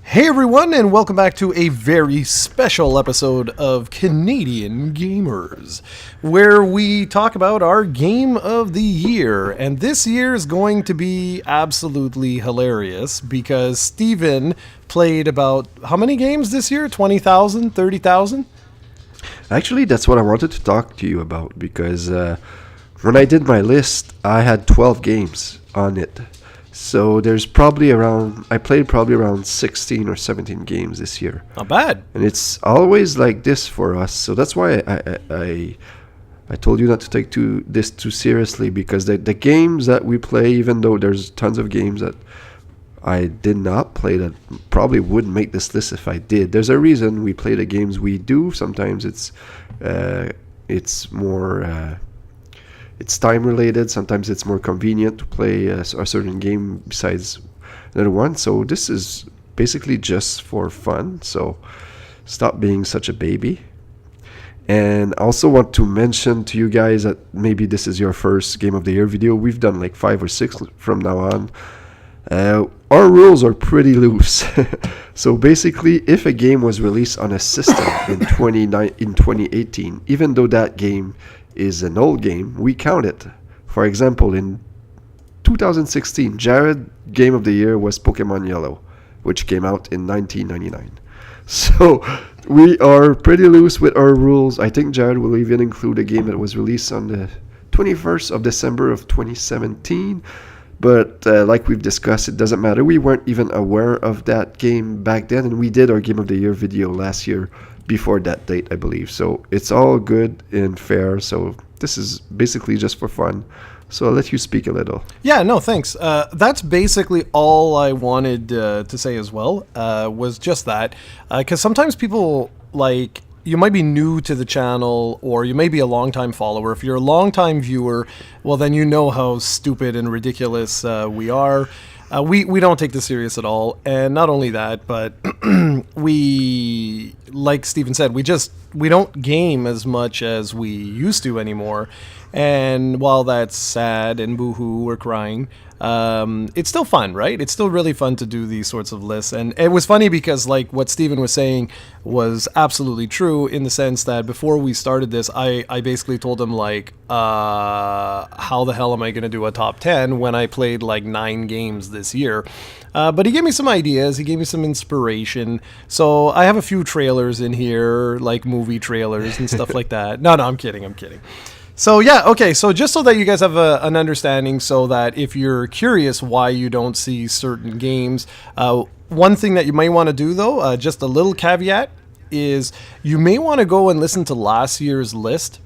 Hey everyone, and welcome back to a very special episode of Canadian Gamers, where we talk about our game of the year. And this year is going to be absolutely hilarious because Steven played about how many games this year? 20,000, 30,000? Actually, that's what I wanted to talk to you about because when I did my list, I had 12 games on it. So I played probably around 16 or 17 games this year. Not bad. And it's always like this for us. So that's why I told you not to take this too seriously, because the games that we play, even though there's tons of games that I did not play that probably wouldn't make this list if I did. There's a reason we play the games we do. Sometimes it's more it's time related. Sometimes it's more convenient to play a certain game besides another one. So this is basically just for fun. So stop being such a baby. And I also want to mention to you guys that maybe this is your first Game of the Year video. We've done like 5 or 6 from now on. Our rules are pretty loose. So basically, if a game was released on a system in 2018, even though that game is an old game, we count it. For example, in 2016, Jared Game of the Year was Pokemon Yellow, which came out in 1999. So we are pretty loose with our rules. I think Jared will even include a game that was released on the 21st of December of 2017. But like we've discussed, it doesn't matter. We weren't even aware of that game back then, and we did our Game of the Year video last year before that date, I believe. So it's all good and fair. So this is basically just for fun. So I'll let you speak a little. Yeah, no, thanks. That's basically all I wanted to say as well, was just that. Because sometimes people, like, you might be new to the channel, or you may be a longtime follower. If you're a longtime viewer, well, then you know how stupid and ridiculous we are. We don't take this serious at all. And not only that, but we, like Steven said, we don't game as much as we used to anymore. And while that's sad and boohoo, we're crying, it's still fun, right? It's still really fun to do these sorts of lists. And it was funny because, like, what Steven was saying was absolutely true, in the sense that before we started this, I basically told him, like, how the hell am I going to do a top 10 when I played like 9 games this year? But he gave me some ideas. He gave me some inspiration. So I have a few trailers in here, like movie trailers and stuff like that. No, I'm kidding. So yeah, okay, so just so that you guys have an understanding, so that if you're curious why you don't see certain games, one thing that you may want to do, though, just a little caveat, is you may want to go and listen to last year's list,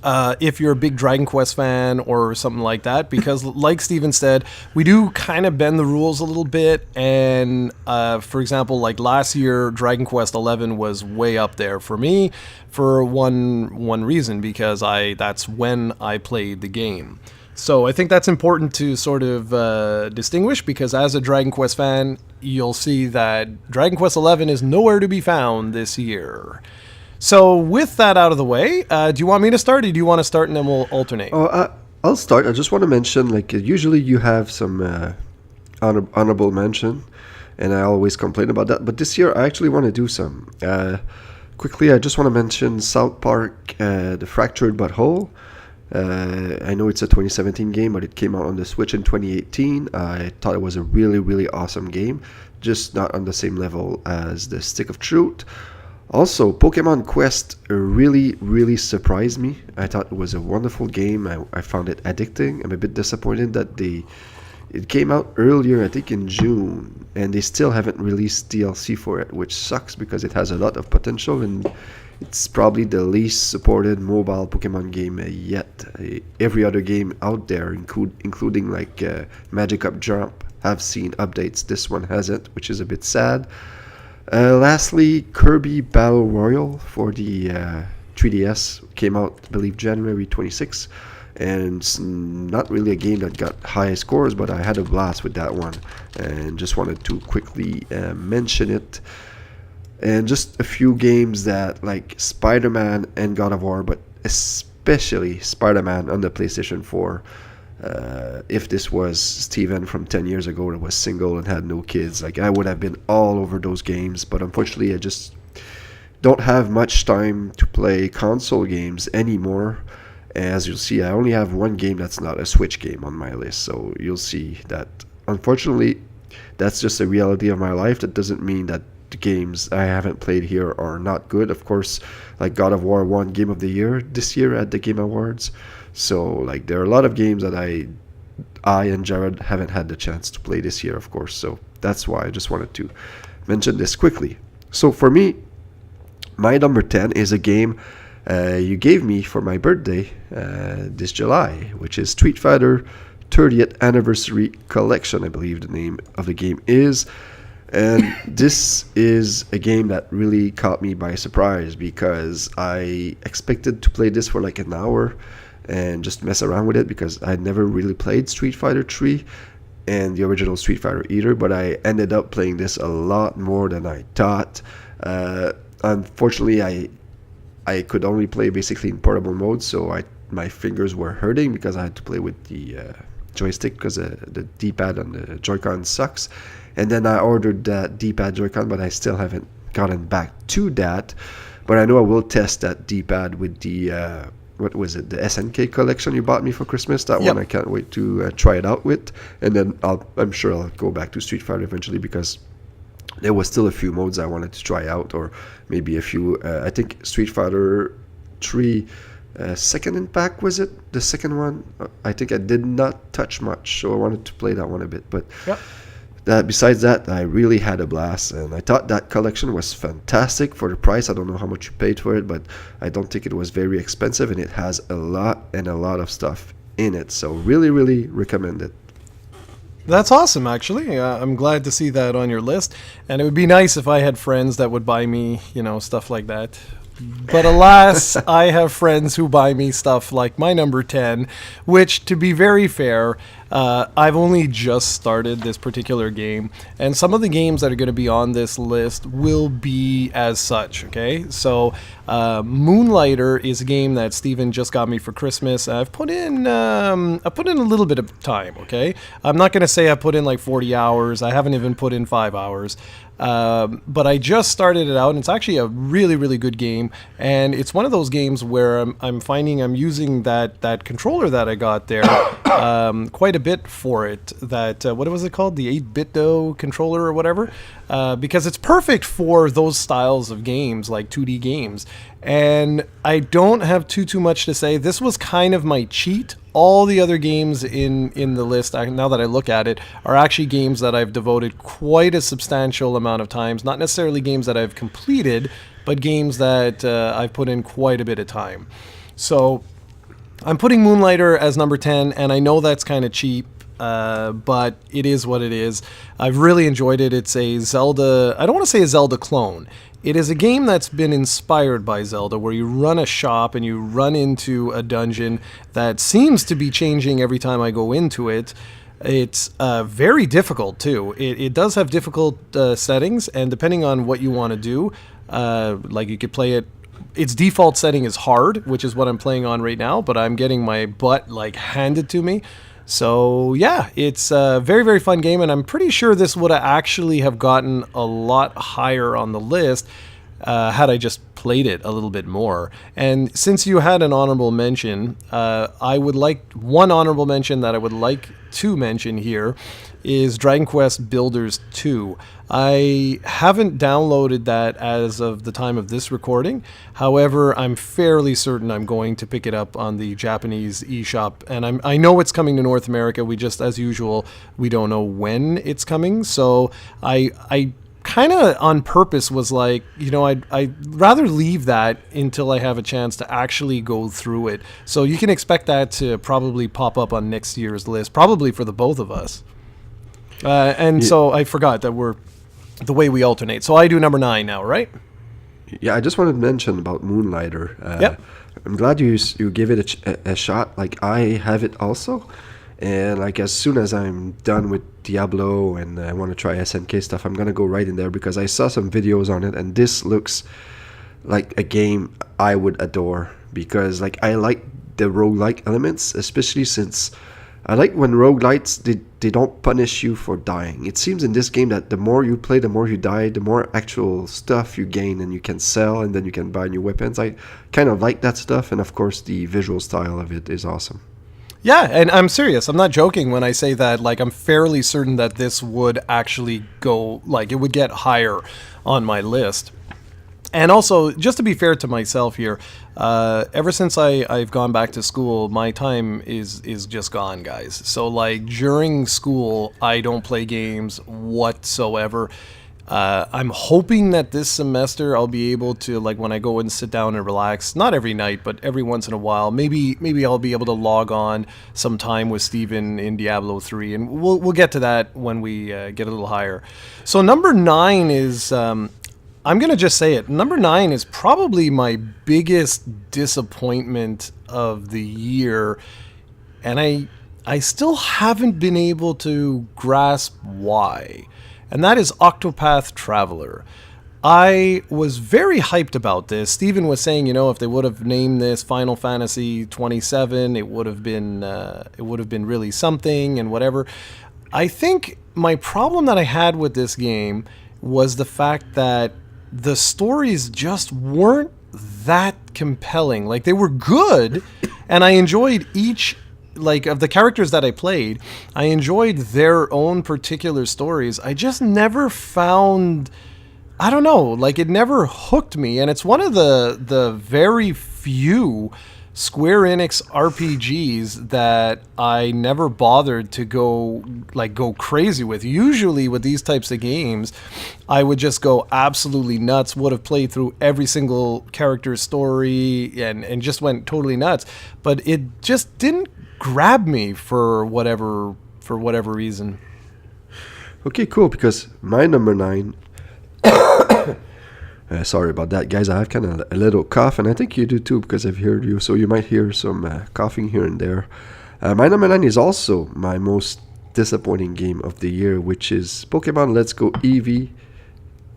if you're a big Dragon Quest fan or something like that, because like Steven said, we do kind of bend the rules a little bit. And for example, like last year, Dragon Quest 11 was way up there for me for one reason, because that's when I played the game. So I think that's important to sort of distinguish, because as a Dragon Quest fan, you'll see that Dragon Quest 11 is nowhere to be found this year. So with that out of the way, do you want me to start, or do you want to start and then we'll alternate? I'll start. I just want to mention, like, usually you have some honorable mention, and I always complain about that. But this year, I actually want to do some. Quickly, I just want to mention South Park, The Fractured But Whole. I know it's a 2017 game, but it came out on the Switch in 2018. I thought it was a really, really awesome game, just not on the same level as the Stick of Truth. Also, Pokemon Quest really, really surprised me. I thought it was a wonderful game. I found it addicting. I'm a bit disappointed that it came out earlier, I think in June, and they still haven't released DLC for it, which sucks because it has a lot of potential, and it's probably the least supported mobile Pokemon game yet. Every other game out there, including like Magikarp Jump, have seen updates. This one hasn't, which is a bit sad. Lastly, Kirby Battle Royale for the 3DS came out, I believe, January 26th, and it's not really a game that got high scores, but I had a blast with that one, and just wanted to quickly mention it. And just a few games that, like Spider-Man and God of War, but especially Spider-Man on the PlayStation 4. If this was Steven from 10 years ago that was single and had no kids, like I would have been all over those games. But unfortunately, I just don't have much time to play console games anymore. As you'll see, I only have one game that's not a Switch game on my list. So you'll see that, unfortunately, that's just a reality of my life. That doesn't mean that the games I haven't played here are not good. Of course, like God of War won Game of the Year this year at the Game Awards. So like there are a lot of games that I and Jared haven't had the chance to play this year, of course. So that's why I just wanted to mention this quickly. So for me, my number 10 is a game you gave me for my birthday this July, which is Street Fighter 30th Anniversary Collection, I believe the name of the game is. And this is a game that really caught me by surprise because I expected to play this for like an hour and just mess around with it because I'd never really played Street Fighter 3 and the original Street Fighter either, but I ended up playing this a lot more than I thought. Unfortunately, I could only play basically in portable mode, so my fingers were hurting because I had to play with the joystick because the D-pad on the Joy-Con sucks. And then I ordered that D-pad Joy-Con, but I still haven't gotten back to that. But I know I will test that D-pad with the what was it, the SNK collection you bought me for Christmas. That Yep. one I can't wait to try it out with. And then I'm sure I'll go back to Street Fighter eventually because there was still a few modes I wanted to try out, or maybe a few. I think Street Fighter 3 Second Impact, was it? The second one? I think I did not touch much, so I wanted to play that one a bit. But Yep. besides that, I really had a blast, and I thought that collection was fantastic for the price. I don't know how much you paid for it, but I don't think it was very expensive, and it has a lot of stuff in it. So really, really recommend it. That's awesome, actually. I'm glad to see that on your list. And it would be nice if I had friends that would buy me, stuff like that. But alas, I have friends who buy me stuff like my number 10, which, to be very fair, I've only just started this particular game, and some of the games that are going to be on this list will be as such, okay? So, Moonlighter is a game that Steven just got me for Christmas. I've put in a little bit of time, okay? I'm not going to say I put in like 40 hours. I haven't even put in 5 hours. But I just started it out, and it's actually a really, really good game. And it's one of those games where I'm finding I'm using that controller that I got there quite a bit for it. That what was it called? The 8-bit controller or whatever. Because it's perfect for those styles of games, like 2D games. And I don't have too much to say. This was kind of my cheat. All the other games in the list, now that I look at it, are actually games that I've devoted quite a substantial amount of times. Not necessarily games that I've completed, but games that I've put in quite a bit of time. So I'm putting Moonlighter as number 10, and I know that's kind of cheap, but it is what it is. I've really enjoyed it. It's a Zelda, I don't want to say a Zelda clone. It is a game that's been inspired by Zelda, where you run a shop and you run into a dungeon that seems to be changing every time I go into it. It's very difficult, too. It does have difficult settings, and depending on what you want to do, like you could play it. Its default setting is hard, which is what I'm playing on right now, but I'm getting my butt like handed to me. So yeah, it's a very, very fun game, and I'm pretty sure this would actually have gotten a lot higher on the list had I just played it a little bit more. And since you had an honorable mention, I would like one honorable mention that I would like to mention here is Dragon Quest Builders 2. I haven't downloaded that as of the time of this recording. However, I'm fairly certain I'm going to pick it up on the Japanese eShop, and I know it's coming to North America. We just, as usual, we don't know when it's coming. So I kind of on purpose was like, I'd rather leave that until I have a chance to actually go through it. So you can expect that to probably pop up on next year's list, probably for the both of us. So I forgot that we're the way we alternate. So I do number 9 now, right? Yeah, I just wanted to mention about Moonlighter. Yep. I'm glad you gave it a shot. Like, I have it also. And, like, as soon as I'm done with Diablo and I want to try SNK stuff, I'm going to go right in there because I saw some videos on it. And this looks like a game I would adore because, like, I like the roguelike elements, especially since I like when roguelites, they don't punish you for dying. It seems in this game that the more you play, the more you die, the more actual stuff you gain and you can sell and then you can buy new weapons. I kind of like that stuff, and of course the visual style of it is awesome. Yeah, and I'm serious. I'm not joking when I say that. Like, I'm fairly certain that this would actually go, like, it would get higher on my list. And also, just to be fair to myself here, ever since I've gone back to school, my time is just gone, guys. So, like, during school, I don't play games whatsoever. I'm hoping that this semester I'll be able to, like, when I go and sit down and relax, not every night, but every once in a while, maybe I'll be able to log on some time with Steven in Diablo 3, and we'll get to that when we get a little higher. So number 9 is, I'm going to just say it, number 9 is probably my biggest disappointment of the year, and I still haven't been able to grasp why. And that is Octopath Traveler. I was very hyped about this. Steven was saying, if they would have named this Final Fantasy 27, it would have been really something and whatever. I think my problem that I had with this game was the fact that the stories just weren't that compelling. Like, they were good, and I enjoyed each, like, of the characters that I played, I enjoyed their own particular stories. I just never found, I don't know, like, it never hooked me. And it's one of the very few Square Enix RPGs that I never bothered to go crazy with. Usually with these types of games, I would just go absolutely nuts, would have played through every single character's story and just went totally nuts. But it just didn't grab me for whatever reason. Okay, cool, because my number 9, sorry about that, guys. I have kind of a little cough, and I think you do too, because I've heard you, so you might hear some coughing here and there. My number 9 is also my most disappointing game of the year, which is Pokemon Let's Go Eevee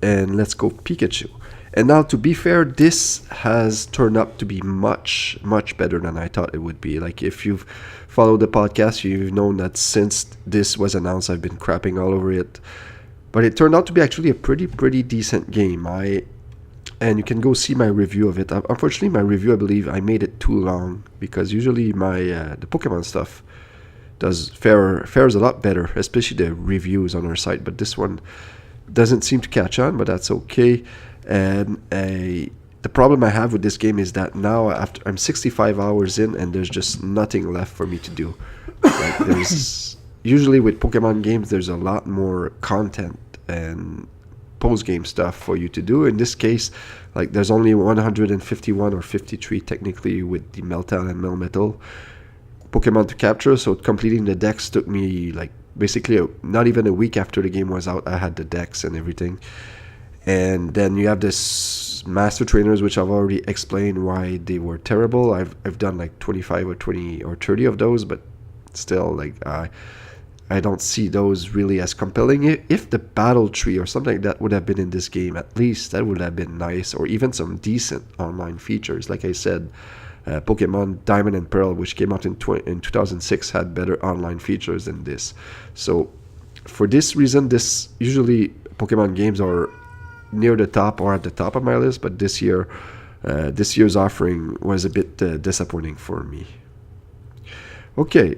and Let's Go Pikachu. And now, to be fair, this has turned up to be much, much better than I thought it would be. Like, if you've followed the podcast, you've known that since this was announced, I've been crapping all over it. But it turned out to be actually a pretty decent game. And you can go see my review of it. Unfortunately, my review, I believe, I made it too long, because usually my the Pokemon stuff fares a lot better, especially the reviews on our site. But this one doesn't seem to catch on, but that's okay. And the problem I have with this game is that now after I'm 65 hours in, and there's just nothing left for me to do. Like, there's usually with Pokemon games, there's a lot more content and post-game stuff for you to do. In this case, like, there's only 151 or 53 technically with the Meltan and Melmetal Pokemon to capture. So completing the decks took me, like, basically not even a week after the game was out. I had the decks and everything. And then you have this master trainers, which I've already explained why they were terrible. I've done like 25 or 20 or 30 of those, but still, like, I don't see those really as compelling. If the battle tree or something like that would have been in this game, at least that would have been nice, or even some decent online features. Like I said, Pokemon Diamond and Pearl, which came out in 2006, had better online features than this. So for this reason, this usually Pokemon games are near the top or at the top of my list, but this year's offering was a bit disappointing for me. Okay,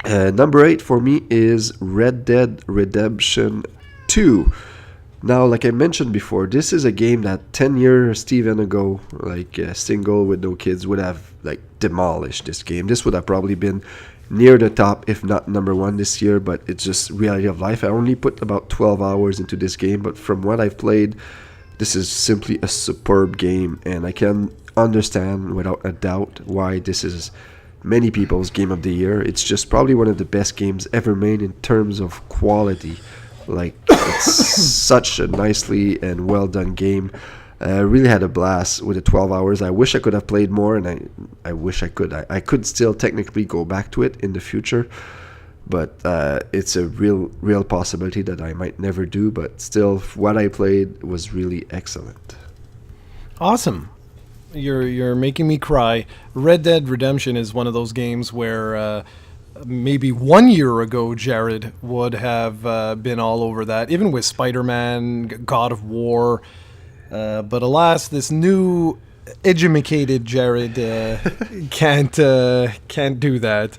number 8 for me is Red Dead Redemption 2. Now, like I mentioned before, this is a game that 10 years Steven ago, like, single with no kids, would have, like, demolished this game. This would have probably been near the top, if not number 1 this year, but it's just reality of life. I only put about 12 hours into this game, but from what I've played, this is simply a superb game, and I can understand without a doubt why this is many people's game of the year. It's just probably one of the best games ever made in terms of quality. Like, it's such a nicely and well done game. I really had a blast with the 12 hours. I wish I could have played more, and I wish I could. I could still technically go back to it in the future, but it's a real possibility that I might never do. But still, what I played was really excellent. Awesome. You're making me cry. Red Dead Redemption is one of those games where maybe 1 year ago, Jared would have been all over that, even with Spider-Man, God of War. But alas, this new educated Jared can't do that.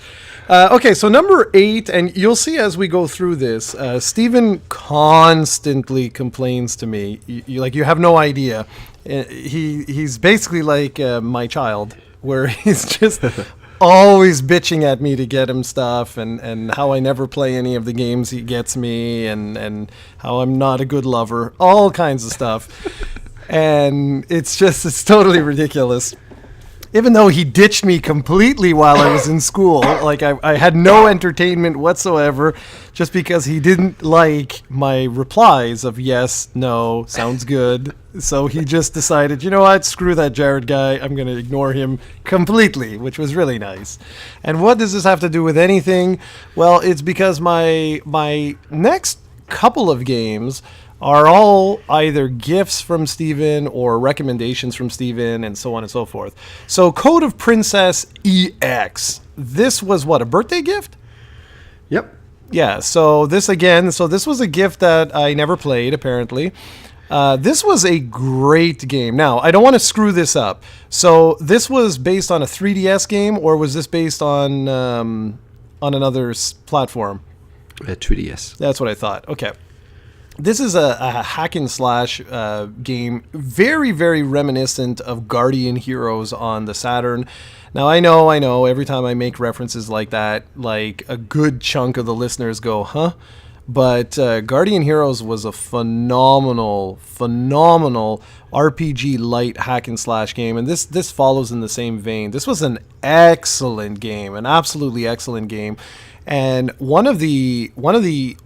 Okay, so number 8, and you'll see as we go through this, Steven constantly complains to me. You have no idea. He's basically like my child, where he's just always bitching at me to get him stuff, and how I never play any of the games he gets me, and how I'm not a good lover, all kinds of stuff. And it's totally ridiculous. Even though he ditched me completely while I was in school, like I had no entertainment whatsoever, just because he didn't like my replies of yes, no, sounds good. So he just decided, you know what, screw that Jared guy, I'm going to ignore him completely, which was really nice. And what does this have to do with anything? Well, it's because my next couple of games are all either gifts from Steven or recommendations from Steven, and so on and so forth. So Code of Princess EX. This was what, a birthday gift? Yep. Yeah, so this was a gift that I never played, apparently. This was a great game. Now, I don't want to screw this up. So this was based on a 3DS game, or was this based on another platform? 2DS. That's what I thought. Okay. This is a hack and slash game, very, very reminiscent of Guardian Heroes on the Saturn. Now, I know, every time I make references like that, like a good chunk of the listeners go, huh? But Guardian Heroes was a phenomenal RPG light hack and slash game, and this follows in the same vein. This was an excellent game, an absolutely excellent game. And one of the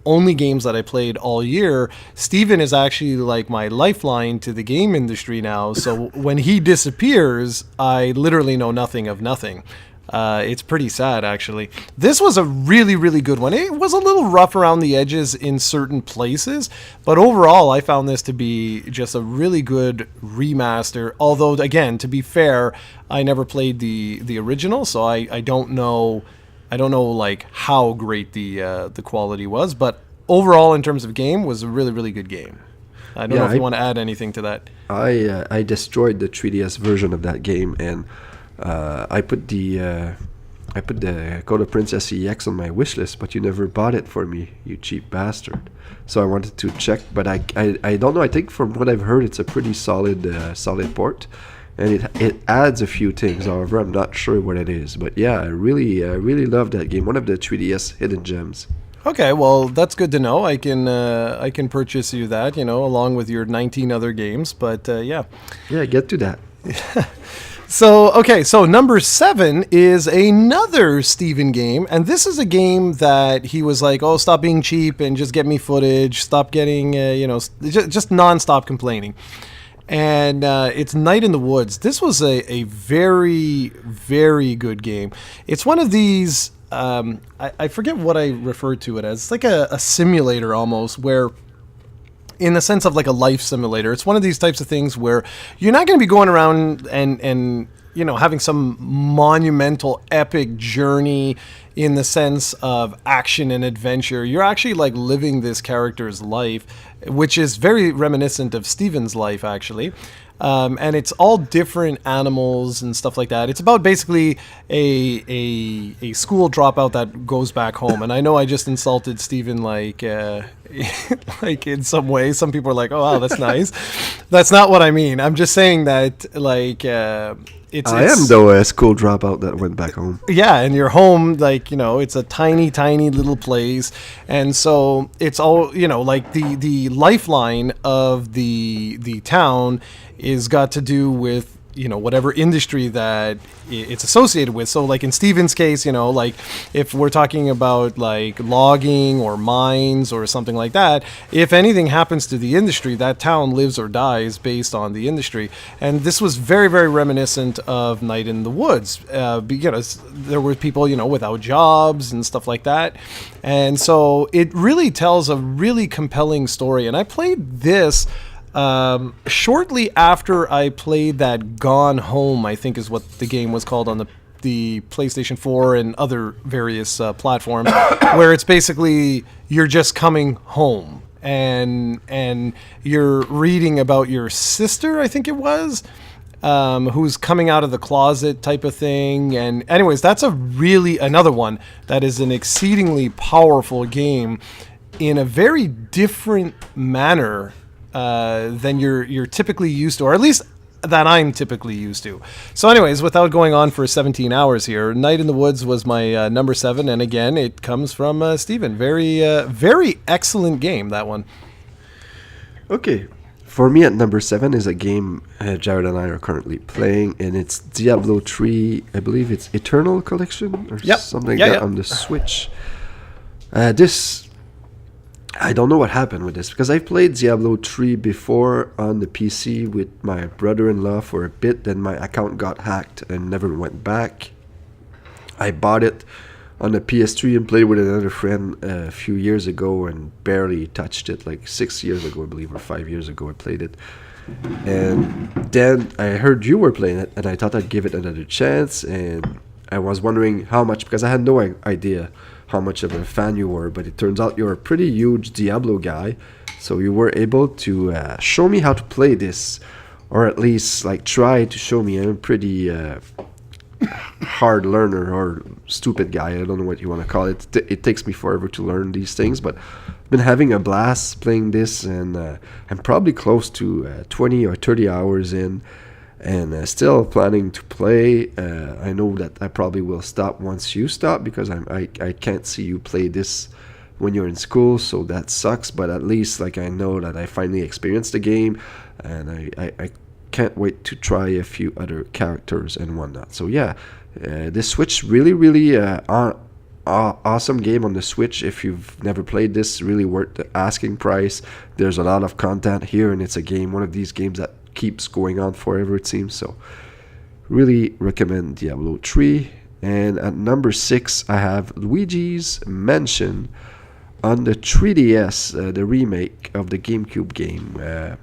only games that I played all year, Steven is actually like my lifeline to the game industry now. So when he disappears, I literally know nothing of nothing. It's pretty sad, actually. This was a really, really good one. It was a little rough around the edges in certain places, but overall, I found this to be just a really good remaster. Although, again, to be fair, I never played the original, so I don't know. I don't know like how great the quality was, but overall, in terms of game, was a really, really good game. I don't know if you want to add anything to that. I destroyed the 3DS version of that game, and I put the Code of Princess EX on my wish list, but you never bought it for me, you cheap bastard. So I wanted to check, but I don't know. I think from what I've heard, it's a pretty solid port. And it adds a few things. However, I'm not sure what it is. But yeah, I really love that game. One of the 3DS hidden gems. Okay, well, that's good to know. I can purchase you that, along with your 19 other games. But yeah. Yeah, get to that. So number 7 is another Steven game, and this is a game that he was like, oh, stop being cheap and just get me footage. Stop getting, just nonstop complaining. And it's Night in the Woods. This was a very, very good game. It's one of these, I forget what I referred to it as. It's like a simulator almost, where in the sense of like a life simulator. It's one of these types of things where you're not going to be going around and having some monumental epic journey in the sense of action and adventure. You're actually like living this character's life, which is very reminiscent of Steven's life, actually. And it's all different animals and stuff like that. It's about basically a school dropout that goes back home. And I know I just insulted Steven like in some way. Some people are like, oh, wow, that's nice. That's not what I mean. I'm just saying that like I am though a school dropout that went back home. Yeah, and your home, like, it's a tiny, tiny little place. And so it's all, like the lifeline of the town is got to do with, whatever industry that it's associated with. So like in Steven's case, like if we're talking about like logging or mines or something like that, if anything happens to the industry, that town lives or dies based on the industry. And this was very, very reminiscent of Night in the Woods. There were people, without jobs and stuff like that. And so it really tells a really compelling story. And I played this shortly after I played that Gone Home, I think is what the game was called on the the PlayStation 4 and other various platforms, where it's basically you're just coming home and you're reading about your sister, I think it was, who's coming out of the closet type of thing. And anyways, that's another one that is an exceedingly powerful game in a very different manner than you're typically used to, or at least that I'm typically used to. So anyways, without going on for 17 hours here, Night in the Woods was my number 7, and again, it comes from Steven. Very excellent game, that one. Okay. For me, at number 7 is a game Jared and I are currently playing, and it's Diablo 3. I believe it's Eternal Collection or something like that on the Switch. I don't know what happened with this, because I played Diablo 3 before on the PC with my brother-in-law for a bit, then my account got hacked and never went back. I bought it on the PS3 and played with another friend a few years ago and barely touched it, like 6 years ago, I believe, or 5 years ago I played it. And then I heard you were playing it, and I thought I'd give it another chance, and I was wondering how much, because I had no idea how much of a fan you were, but it turns out you're a pretty huge Diablo guy, so you were able to show me how to play this, or at least like try to show me. I'm a pretty hard learner or stupid guy, I don't know what you want to call it. It takes me forever to learn these things, but I've been having a blast playing this, and I'm probably close to 20 or 30 hours in, and still planning to play. I know that I probably will stop once you stop, because I can't see you play this when you're in school, so that sucks. But at least like I know that I finally experienced the game, and I can't wait to try a few other characters and whatnot. So yeah, this Switch really awesome game on the Switch. If you've never played this, really worth the asking price. There's a lot of content here, and it's a game, one of these games that keeps going on forever, it seems. So really recommend Diablo 3. And at number 6, I have Luigi's Mansion on the 3DS, the remake of the GameCube game.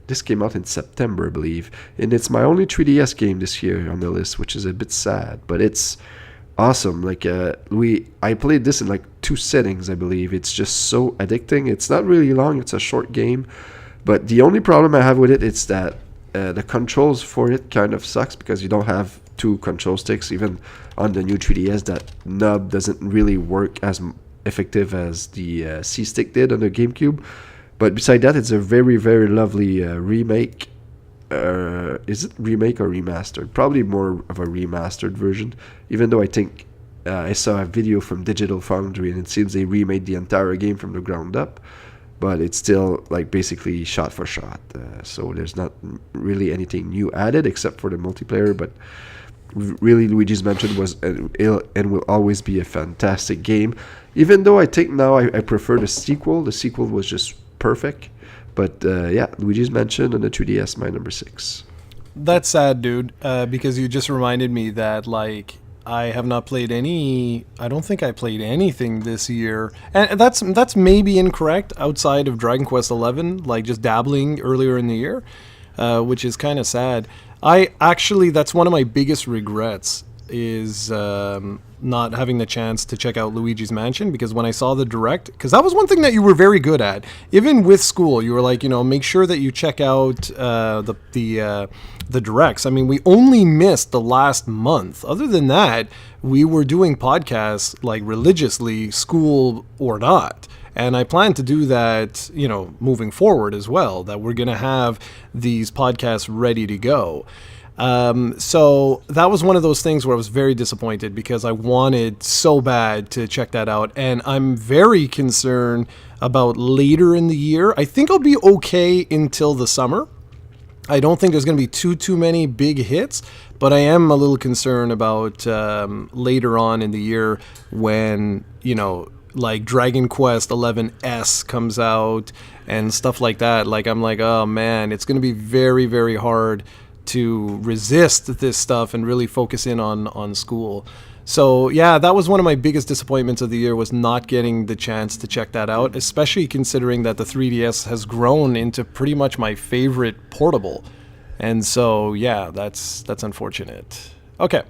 This came out in September, I believe, and it's my only 3DS game this year on the list, which is a bit sad, but it's awesome. Like I played this in like 2 settings, I believe. It's just so addicting. It's not really long, it's a short game, but the only problem I have with it is that the controls for it kind of sucks, because you don't have 2 control sticks. Even on the new 3DS, that knob doesn't really work as effective as the C stick did on the GameCube. But beside that, it's a very lovely remake. Is it remake or remastered? Probably more of a remastered version, even though I think I saw a video from Digital Foundry and it seems they remade the entire game from the ground up, but it's still like basically shot for shot, so there's not really anything new added except for the multiplayer. But really, Luigi's Mansion was and will always be a fantastic game, even though I think now I prefer the sequel. The sequel was just perfect. But yeah, Luigi's Mansion on the 3DS, my number 6. That's sad, dude, because you just reminded me that, like, I have not played I don't think I played anything this year. And that's maybe incorrect, outside of Dragon Quest XI, like just dabbling earlier in the year, which is kind of sad. That's one of my biggest regrets, is not having the chance to check out Luigi's Mansion, because when I saw the direct, because that was one thing that you were very good at, even with school, you were like, make sure that you check out the directs. I mean, we only missed the last month. Other than that, we were doing podcasts like religiously, school or not. And I plan to do that, moving forward as well, that we're going to have these podcasts ready to go. So that was one of those things where I was very disappointed, because I wanted so bad to check that out. And I'm very concerned about later in the year. I think I'll be okay until the summer. I don't think there's going to be too many big hits, but I am a little concerned about later on in the year when, like Dragon Quest XI S comes out and stuff like that. Like, I'm like, oh man, it's going to be very, very hard to resist this stuff and really focus in on school. So yeah, that was one of my biggest disappointments of the year, was not getting the chance to check that out, especially considering that the 3DS has grown into pretty much my favorite portable. And so yeah, that's unfortunate. Okay.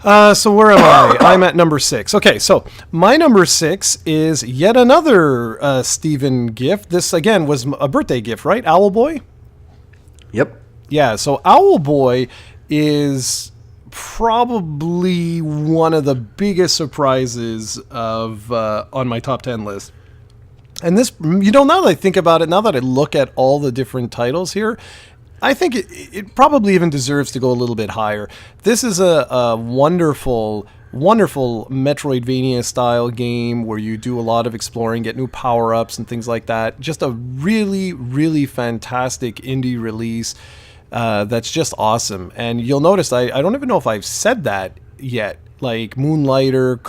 So where am I? I'm at number 6. Okay, so my number 6 is yet another Steven gift. This, again, was a birthday gift, right? Owlboy? Yep. Yeah, so Owlboy is probably one of the biggest surprises of on my top 10 list. And this, now that I think about it, now that I look at all the different titles here, I think it probably even deserves to go a little bit higher. This is a wonderful, wonderful Metroidvania style game where you do a lot of exploring, get new power-ups and things like that. Just a really, really fantastic indie release that's just awesome. And you'll notice, I don't even know if I've said that yet. Like Moonlighter,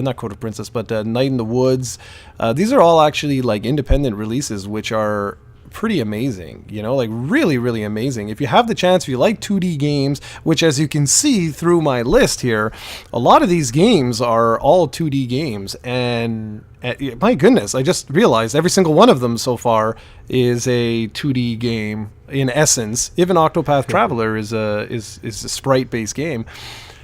not Code of Princess, but Night in the Woods. These are all actually like independent releases, which are pretty amazing, like really, really amazing. If you have the chance, if you like 2D games, which as you can see through my list here, a lot of these games are all 2D games, and my goodness, I just realized every single one of them so far is a 2D game in essence. Even Octopath Traveler is a sprite-based game.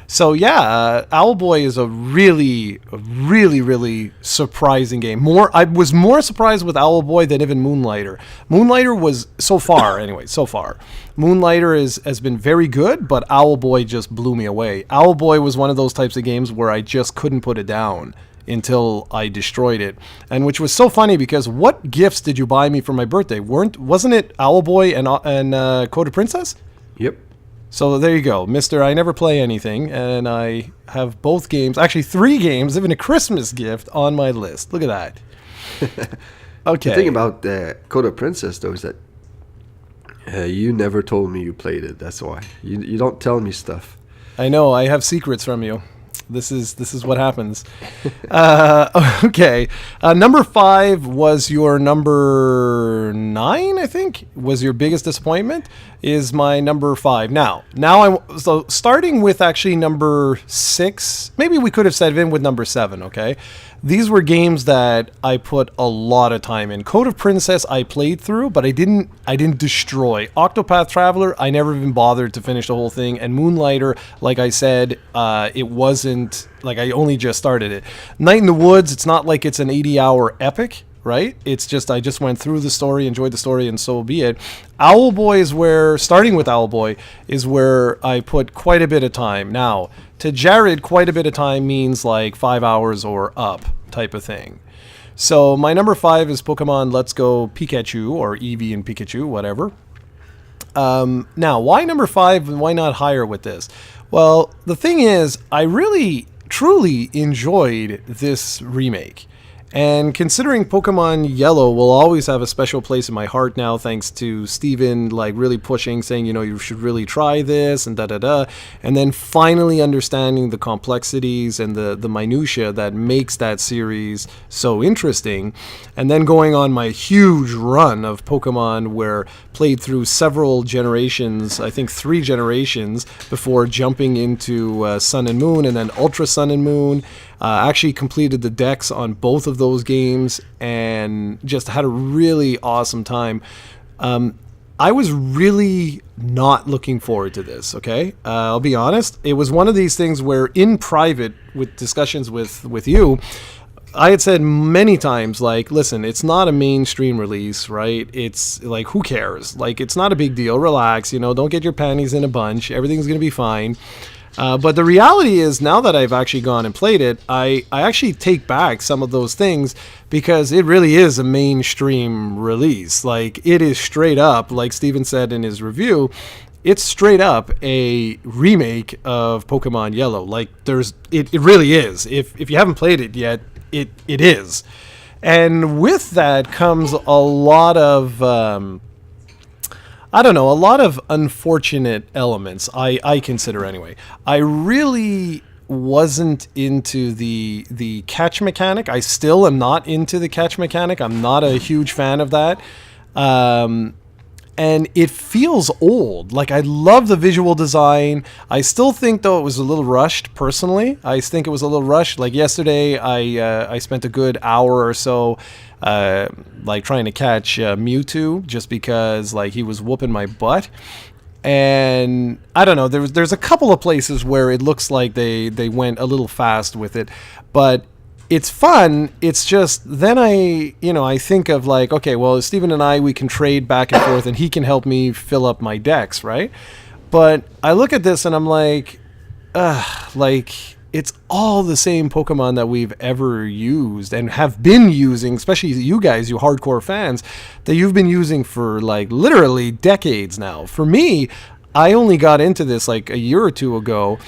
So yeah, Owlboy is a really, really surprising game. I was more surprised with Owlboy than even Moonlighter. Moonlighter was, so far, Moonlighter has been very good, but Owlboy just blew me away. Owlboy was one of those types of games where I just couldn't put it down until I destroyed it. And which was so funny because what gifts did you buy me for my birthday? Wasn't it Owlboy and Code of Princess? Yep. So there you go, Mr. I never play anything, and I have both games, actually 3 games, even a Christmas gift on my list. Look at that. Okay. The thing about Code of Princess, though, is that you never told me you played it. That's why. You don't tell me stuff. I know, I have secrets from you. This is what happens. Okay. Number 5 was your number 9, I think, was your biggest disappointment, is my number 5. So starting with actually number 6, maybe we could have set in with number 7, okay? These were games that I put a lot of time in. Code of Princess I played through, but I didn't destroy. Octopath Traveler, I never even bothered to finish the whole thing. And Moonlighter, like I said, it wasn't, like I only just started it. Night in the Woods, it's not like it's an 80-hour epic, right? It's just, I just went through the story, enjoyed the story, and so be it. Owlboy is where, starting with Owlboy, is where I put quite a bit of time. Now, to Jared, quite a bit of time means like 5 hours or up type of thing. So my number 5 is Pokemon Let's Go Pikachu, or Eevee and Pikachu, whatever. Now, why number 5 and why not higher with this? Well, the thing is, I really, truly enjoyed this remake. And considering Pokemon Yellow will always have a special place in my heart now, thanks to Steven, like, really pushing, saying, you should really try this, and da-da-da, and then finally understanding the complexities and the minutia that makes that series so interesting, and then going on my huge run of Pokemon where played through several generations, I think 3 generations, before jumping into Sun and Moon, and then Ultra Sun and Moon. Actually completed the decks on both of those games and just had a really awesome time. I was really not looking forward to this, okay? I'll be honest. It was one of these things where in private with discussions with you, I had said many times, like, listen, it's not a mainstream release, right? It's like, who cares? Like, it's not a big deal. Relax, don't get your panties in a bunch. Everything's going to be fine. But the reality is, now that I've actually gone and played it, I actually take back some of those things because it really is a mainstream release. Like, it is straight up, like Steven said in his review, it's straight up a remake of Pokemon Yellow. Like, it really is. If you haven't played it yet, it is. And with that comes a lot of... a lot of unfortunate elements, I consider anyway. I really wasn't into the catch mechanic. I still am not into the catch mechanic. I'm not a huge fan of that. And it feels old. Like, I love the visual design. I still think, though, it was a little rushed, personally. I think it was a little rushed. Like, yesterday, I spent a good hour or so trying to catch Mewtwo, just because, like, he was whooping my butt. And I don't know. There's a couple of places where it looks like they went a little fast with it, but it's fun. It's just then I think of like, okay, well, Steven and I, we can trade back and forth, and he can help me fill up my decks, right? But I look at this and I'm like, like it's all the same Pokemon that we've ever used and have been using, especially you guys, you hardcore fans, that you've been using for like literally decades now. For me, I only got into this like a year or two ago,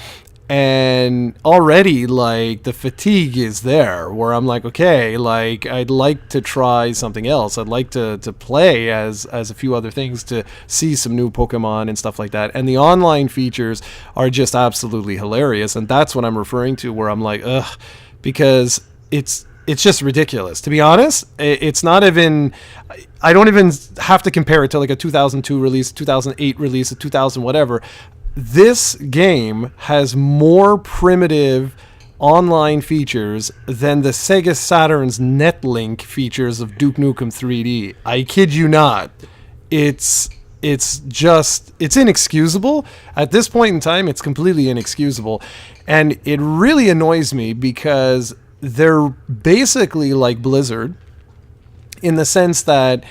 and already like the fatigue is there where I'm like, okay, like I'd like to try something else. I'd like to play as a few other things, to see some new Pokemon and stuff like that. And the online features are just absolutely hilarious, and that's what I'm referring to where I'm like, ugh, because it's just ridiculous. To be honest, it's not even, I don't even have to compare it to like a 2002 release, 2008 release, a 2000 whatever. This game has more primitive online features than the Sega Saturn's Netlink features of Duke Nukem 3D. I kid you not. It's inexcusable. At this point in time, it's completely inexcusable. And it really annoys me because they're basically like Blizzard in the sense that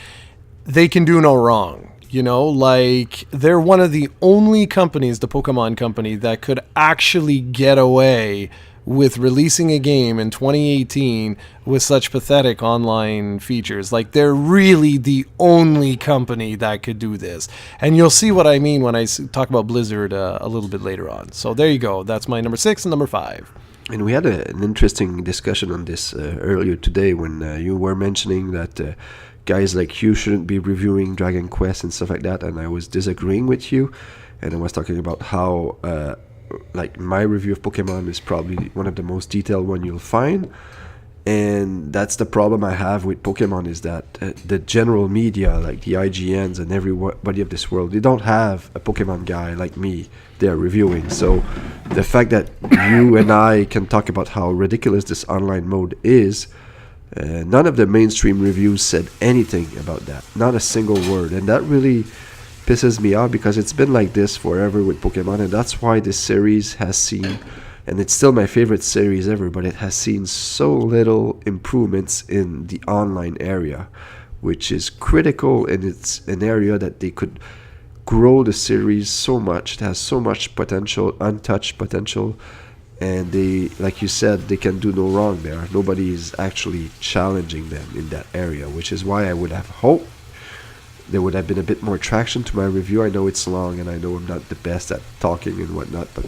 they can do no wrong. You know, like they're one of the only companies, the Pokemon company, that could actually get away with releasing a game in 2018 with such pathetic online features. Like they're really the only company that could do this. And you'll see what I mean when I talk about Blizzard a little bit later on. So there you go. That's my number 6 and number 5. And we had an interesting discussion on this earlier today when you were mentioning that guys like you shouldn't be reviewing Dragon Quest and stuff like that, and I was disagreeing with you, and I was talking about how like my review of Pokemon is probably one of the most detailed one you'll find. And that's the problem I have with Pokemon, is that the general media, like the IGNs and everybody of this world, they don't have a Pokemon guy like me they're reviewing. So the fact that you and I can talk about how ridiculous this online mode is, none of the mainstream reviews said anything about that. Not a single word. And that really pisses me off, because it's been like this forever with Pokemon, and that's why this series has seen, and it's still my favorite series ever, but it has seen so little improvements in the online area, which is critical, and it's an area that they could grow the series so much. It has so much potential, untouched potential, and they, like you said, they can do no wrong there. Nobody is actually challenging them in that area, which is why I would have hoped there would have been a bit more traction to my review. I know it's long, and I know I'm not the best at talking and whatnot, but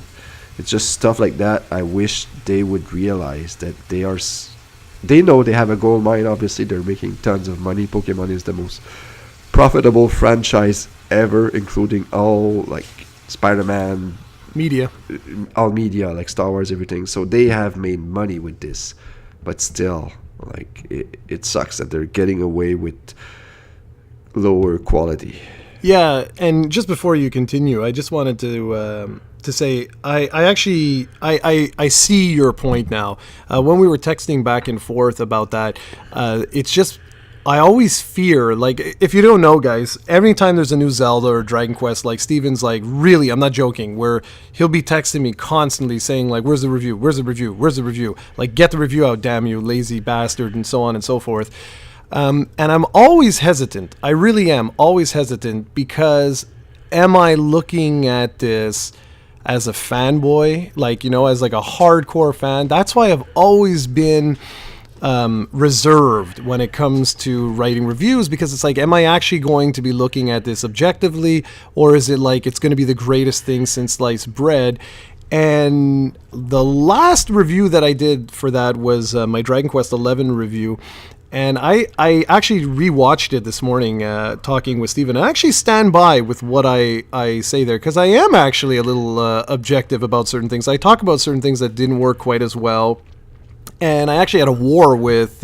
it's just stuff like that. I wish they would realize that they know they have a gold mine. Obviously, they're making tons of money. Pokemon is the most profitable franchise ever, including all like Spider-Man, Media. all media, like Star Wars, everything. So they have made money with this, but still, like it sucks that they're getting away with lower quality. Yeah, and just before you continue, I just wanted to say I see your point now. When we were texting back and forth about that, it's just I always fear, like, if you don't know, guys, every time there's a new Zelda or Dragon Quest, like, Steven's like, really, I'm not joking, where he'll be texting me constantly saying, like, where's the review? Where's the review? Where's the review? Like, get the review out, damn you, lazy bastard, and so on and so forth. And I'm always hesitant. I really am always hesitant, because am I looking at this as a fanboy, like, you know, as like a hardcore fan? That's why I've always been reserved when it comes to writing reviews, because it's like, am I actually going to be looking at this objectively, or is it like it's going to be the greatest thing since sliced bread? And the last review that I did for that was my Dragon Quest XI review. And I actually rewatched it this morning, talking with Steven. I actually stand by with what I say there, because I am actually a little objective about certain things. I talk about certain things that didn't work quite as well. And I actually had a war with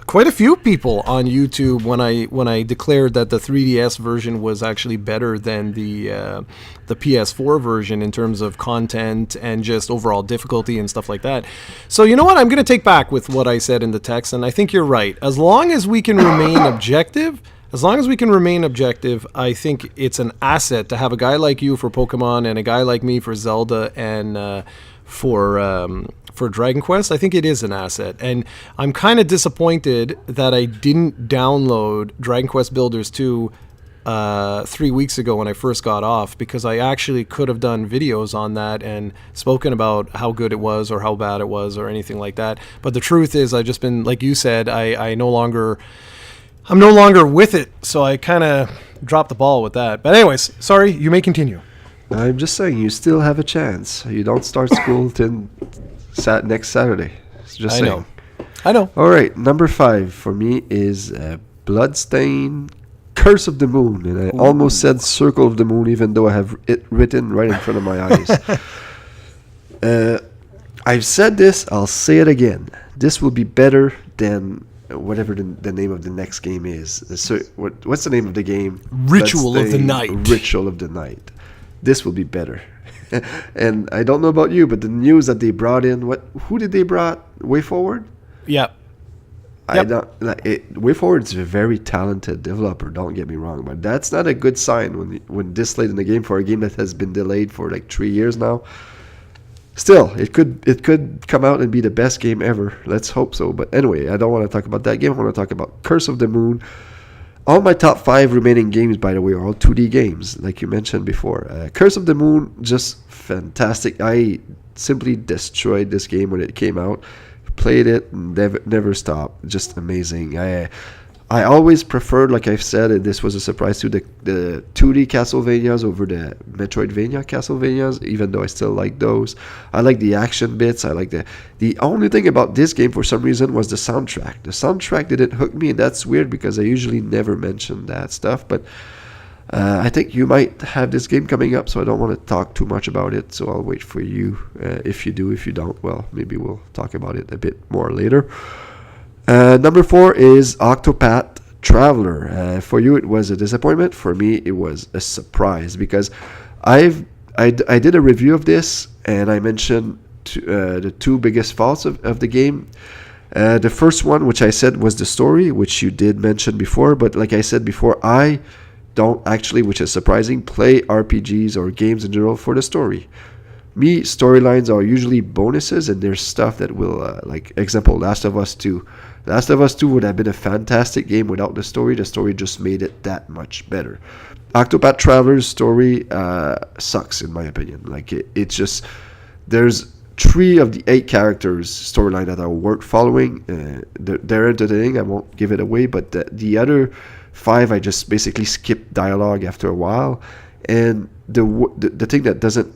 quite a few people on YouTube when I declared that the 3DS version was actually better than the PS4 version in terms of content and just overall difficulty and stuff like that. So you know what? I'm going to take back with what I said in the text, and I think you're right. As long as we can remain objective, as long as we can remain objective, I think it's an asset to have a guy like you for Pokemon and a guy like me for Zelda and for Dragon Quest. I think it is an asset, and I'm kind of disappointed that I didn't download Dragon Quest Builders 2 3 weeks ago when I first got off, because I actually could have done videos on that and spoken about how good it was or how bad it was or anything like that. But the truth is, I've just been, like you said, I'm no longer with it, so I kind of dropped the ball with that. But anyways, sorry, you may continue. I'm just saying, you still have a chance. You don't start school till next Saturday. Just saying. I know. All right, number 5 for me is Bloodstain Curse of the Moon. And I almost said Circle of the Moon, even though I have it written right in front of my eyes. I've said this, I'll say it again. This will be better than whatever the name of the next game is. What's the name of the game? Ritual of the Night. Ritual of the Night. This will be better. And I don't know about you, but the news that they brought in, who did they brought? Way Forward? Yeah. Way Forward is a very talented developer, don't get me wrong, but that's not a good sign when this late in the game for a game that has been delayed for like 3 years now. Still, it could come out and be the best game ever. Let's hope so. But anyway, I don't want to talk about that game. I want to talk about Curse of the Moon. All my top 5 remaining games, by the way, are all 2D games, like you mentioned before. Curse of the Moon, just fantastic. I simply destroyed this game when it came out. Played it, never stopped. Just amazing. I always preferred, like I've said, and this was a surprise too, the 2D Castlevanias over the Metroidvania Castlevanias, even though I still like those. I like the action bits. I like the only thing about this game for some reason was the soundtrack. The soundtrack didn't hook me, and that's weird because I usually never mention that stuff. But I think you might have this game coming up, so I don't want to talk too much about it. So I'll wait for you. If you do, if you don't, well, maybe we'll talk about it a bit more later. Number 4 is Octopath Traveler. For you, it was a disappointment. For me, it was a surprise because I did a review of this and I mentioned the 2 biggest faults of the game. The first one, which I said was the story, which you did mention before. But like I said before, I don't actually, which is surprising, play RPGs or games in general for the story. Me, storylines are usually bonuses, and there's stuff that will, like, example, Last of Us 2. Last of Us 2 would have been a fantastic game without the story. The story just made it that much better. Octopath Traveler's story sucks, in my opinion. Like, it's just, there's 3 of the 8 characters' storyline that are worth following. They're entertaining, I won't give it away, but the other 5, I just basically skipped dialogue after a while. And the thing that doesn't,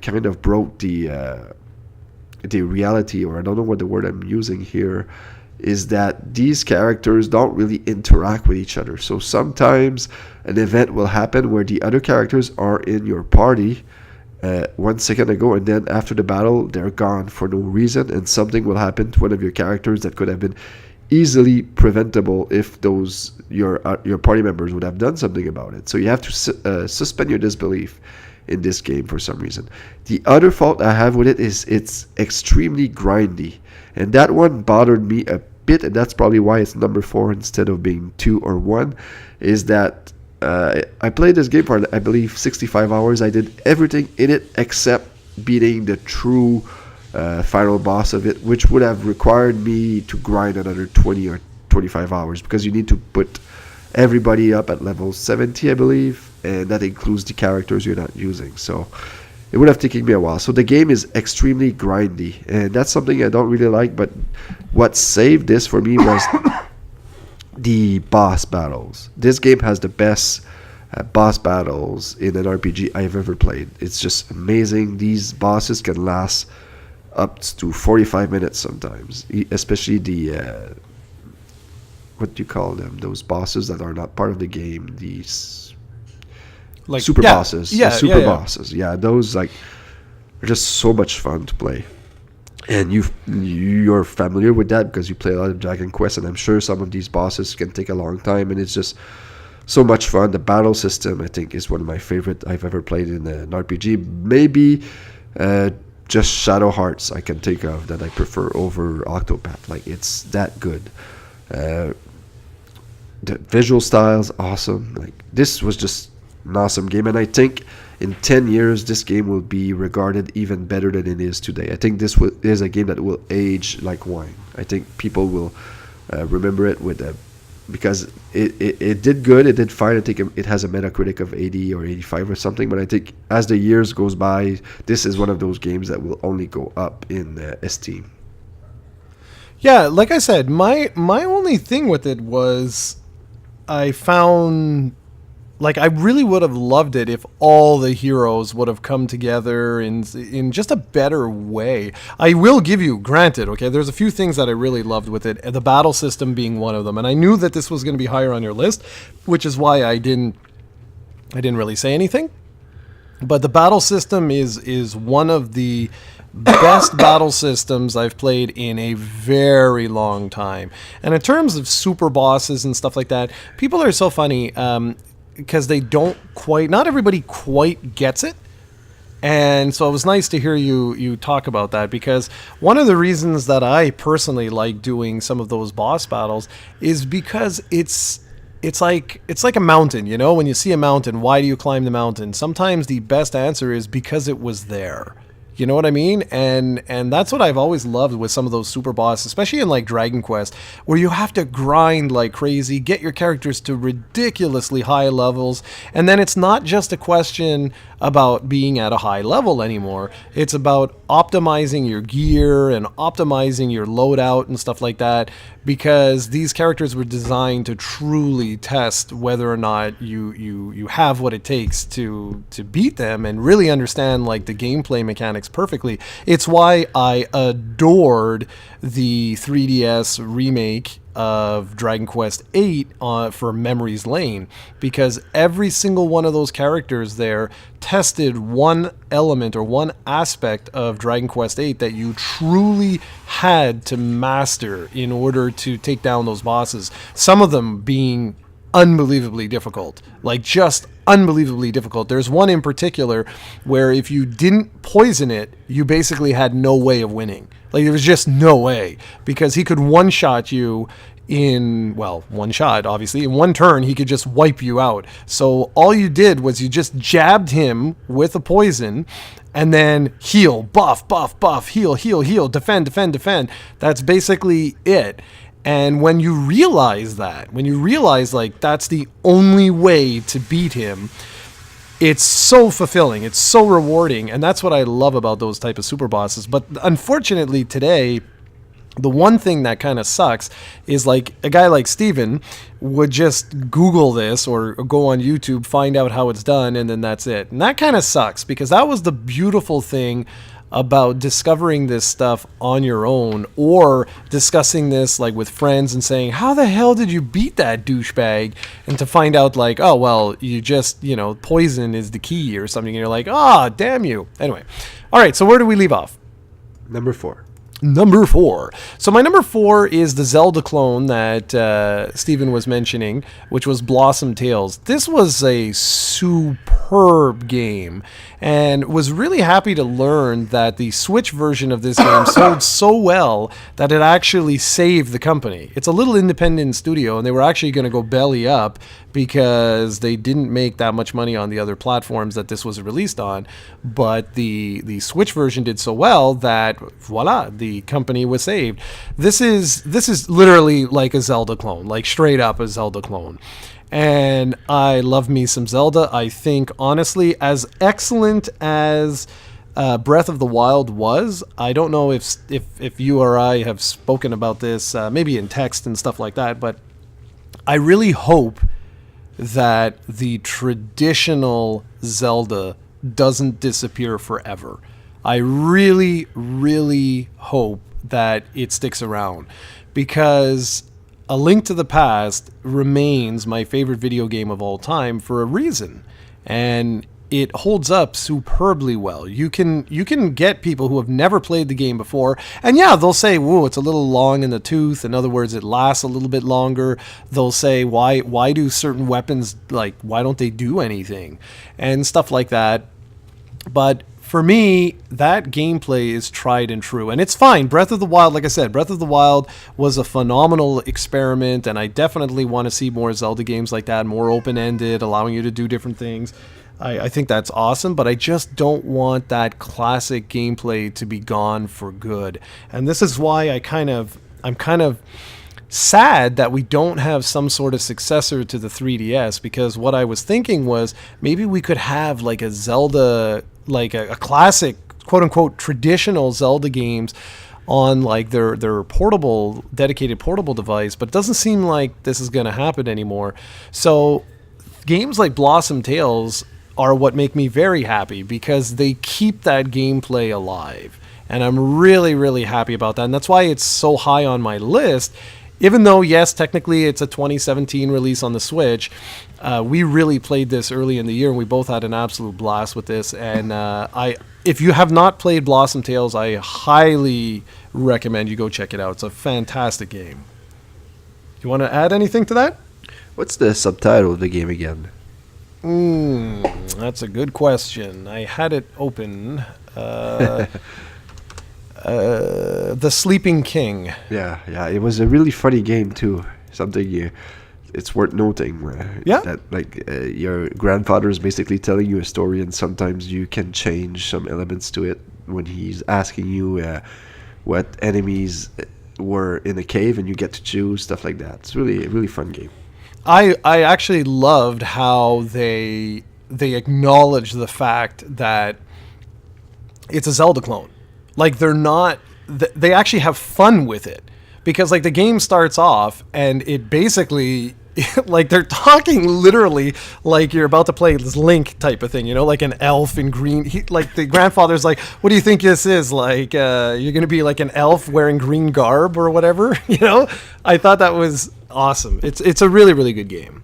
kind of broke the reality, or I don't know what the word I'm using here, is that these characters don't really interact with each other. So sometimes an event will happen where the other characters are in your party 1 second ago, and then after the battle they're gone for no reason, and something will happen to one of your characters that could have been easily preventable if your party members would have done something about it. So you have to suspend your disbelief in this game for some reason. The other fault I have with it is it's extremely grindy, and that one bothered me a bit, and that's probably why it's number 4 instead of being 2 or 1, is that I played this game for, I believe, 65 hours. I did everything in it except beating the true final boss of it, which would have required me to grind another 20 or 25 hours, because you need to put everybody up at level 70, I believe, and that includes the characters you're not using. So it would have taken me a while. So the game is extremely grindy, and that's something I don't really like. But what saved this for me was the boss battles. This game has the best boss battles in an RPG I've ever played. It's just amazing. These bosses can last up to 45 minutes sometimes, especially the what do you call them? Those bosses that are not part of the game. These like super bosses. Yeah, super bosses. Yeah, those like are just so much fun to play. And you're familiar with that because you play a lot of Dragon Quest, and I'm sure some of these bosses can take a long time, and it's just so much fun. The battle system, I think, is one of my favorite I've ever played in an RPG. Maybe just Shadow Hearts I can think of that I prefer over Octopath. Like, it's that good. the visual styles awesome. Like this was just an awesome game, and I think in 10 years this game will be regarded even better than it is today. I think this is a game that will age like wine. I think people will remember it with because it did good, it did fine. I think it has a Metacritic of 80 or 85 or something, but I think as the years goes by, this is one of those games that will only go up in esteem. Yeah, like I said, my only thing with it was I found, like, I really would have loved it if all the heroes would have come together in just a better way. I will give you, granted, okay, there's a few things that I really loved with it, the battle system being one of them, and I knew that this was going to be higher on your list, which is why I didn't really say anything. But the battle system is one of the best battle systems I've played in a very long time. And in terms of super bosses and stuff like that, people are so funny because they don't quite, not everybody quite gets it. And so it was nice to hear you talk about that, because one of the reasons that I personally like doing some of those boss battles is because it's like a mountain, you know? When you see a mountain, why do you climb the mountain? Sometimes the best answer is because it was there. You know what I mean? And that's what I've always loved with some of those super bosses, especially in like Dragon Quest, where you have to grind like crazy, get your characters to ridiculously high levels, and then it's not just a question about being at a high level anymore. It's about optimizing your gear and optimizing your loadout and stuff like that, because these characters were designed to truly test whether or not you have what it takes to beat them and really understand like the gameplay mechanics perfectly. It's why I adored the 3DS remake of Dragon Quest VIII for Memories Lane, because every single one of those characters there tested one element or one aspect of Dragon Quest VIII that you truly had to master in order to take down those bosses. Some of them being unbelievably difficult, like just unbelievably difficult. There's one in particular where if you didn't poison it, you basically had no way of winning. Like there was just no way, because he could one-shot you in, well, one shot, obviously. In one turn, he could just wipe you out. So all you did was you just jabbed him with a poison and then heal, buff, heal, defend. That's basically it. And when you realize like that's the only way to beat him, it's so fulfilling, it's so rewarding, and that's what I love about those type of super bosses. But unfortunately today, the one thing that kind of sucks is like a guy like Steven would just Google this or go on YouTube, find out how it's done, and then that's it. And that kind of sucks, because that was the beautiful thing about discovering this stuff on your own, or discussing this like with friends and saying, how the hell did you beat that douchebag? And to find out like, oh, well, you just, poison is the key or something. And you're like, ah, damn you. Anyway. All right. So where do we leave off? Number 4. Number 4. So my number 4 is the Zelda clone that Steven was mentioning, which was Blossom Tales. This was a superb game, and was really happy to learn that the Switch version of this game sold so well that it actually saved the company. It's a little independent studio, and they were actually going to go belly up because they didn't make that much money on the other platforms that this was released on. But the Switch version did so well that voila, the company was saved. This is literally like a Zelda clone, like straight up a Zelda clone. And I love me some Zelda. I think, honestly, as excellent as Breath of the Wild was, I don't know if you or I have spoken about this, maybe in text and stuff like that, but I really hope that the traditional Zelda doesn't disappear forever. I really, really hope that it sticks around, because A Link to the Past remains my favorite video game of all time for a reason, and it holds up superbly well. You can get people who have never played the game before, and yeah, they'll say, whoa, it's a little long in the tooth. In other words, it lasts a little bit longer. They'll say, why do certain weapons, like, why don't they do anything? And stuff like that. But for me, that gameplay is tried and true. And it's fine. Breath of the Wild, like I said, Breath of the Wild was a phenomenal experiment, and I definitely want to see more Zelda games like that, more open-ended, allowing you to do different things. I think that's awesome, but I just don't want that classic gameplay to be gone for good. And this is why I'm kind of sad that we don't have some sort of successor to the 3DS, because what I was thinking was maybe we could have like a Zelda, like a classic, quote unquote, traditional Zelda games on like their portable, dedicated portable device, but it doesn't seem like this is going to happen anymore. So games like Blossom Tales are what make me very happy, because they keep that gameplay alive. And I'm really, really happy about that. And that's why it's so high on my list. Even though, yes, technically it's a 2017 release on the Switch, we really played this early in the year, and we both had an absolute blast with this. And if you have not played Blossom Tales, I highly recommend you go check it out. It's a fantastic game. You want to add anything to that? What's the subtitle of the game again? That's a good question. I had it open. The Sleeping King. Yeah, it was a really funny game too. Something it's worth noting. That your grandfather is basically telling you a story, and sometimes you can change some elements to it when he's asking you what enemies were in a cave, and you get to choose stuff like that. It's really a really fun game. I actually loved how they acknowledge the fact that it's a Zelda clone. Like, they're not... They actually have fun with it. Because, like, the game starts off, and it basically... like, they're talking literally like you're about to play this Link type of thing, you know? Like an elf in green... like, the grandfather's like, what do you think this is? Like, you're going to be like an elf wearing green garb or whatever, you know? I thought that was awesome. It's a really, really good game.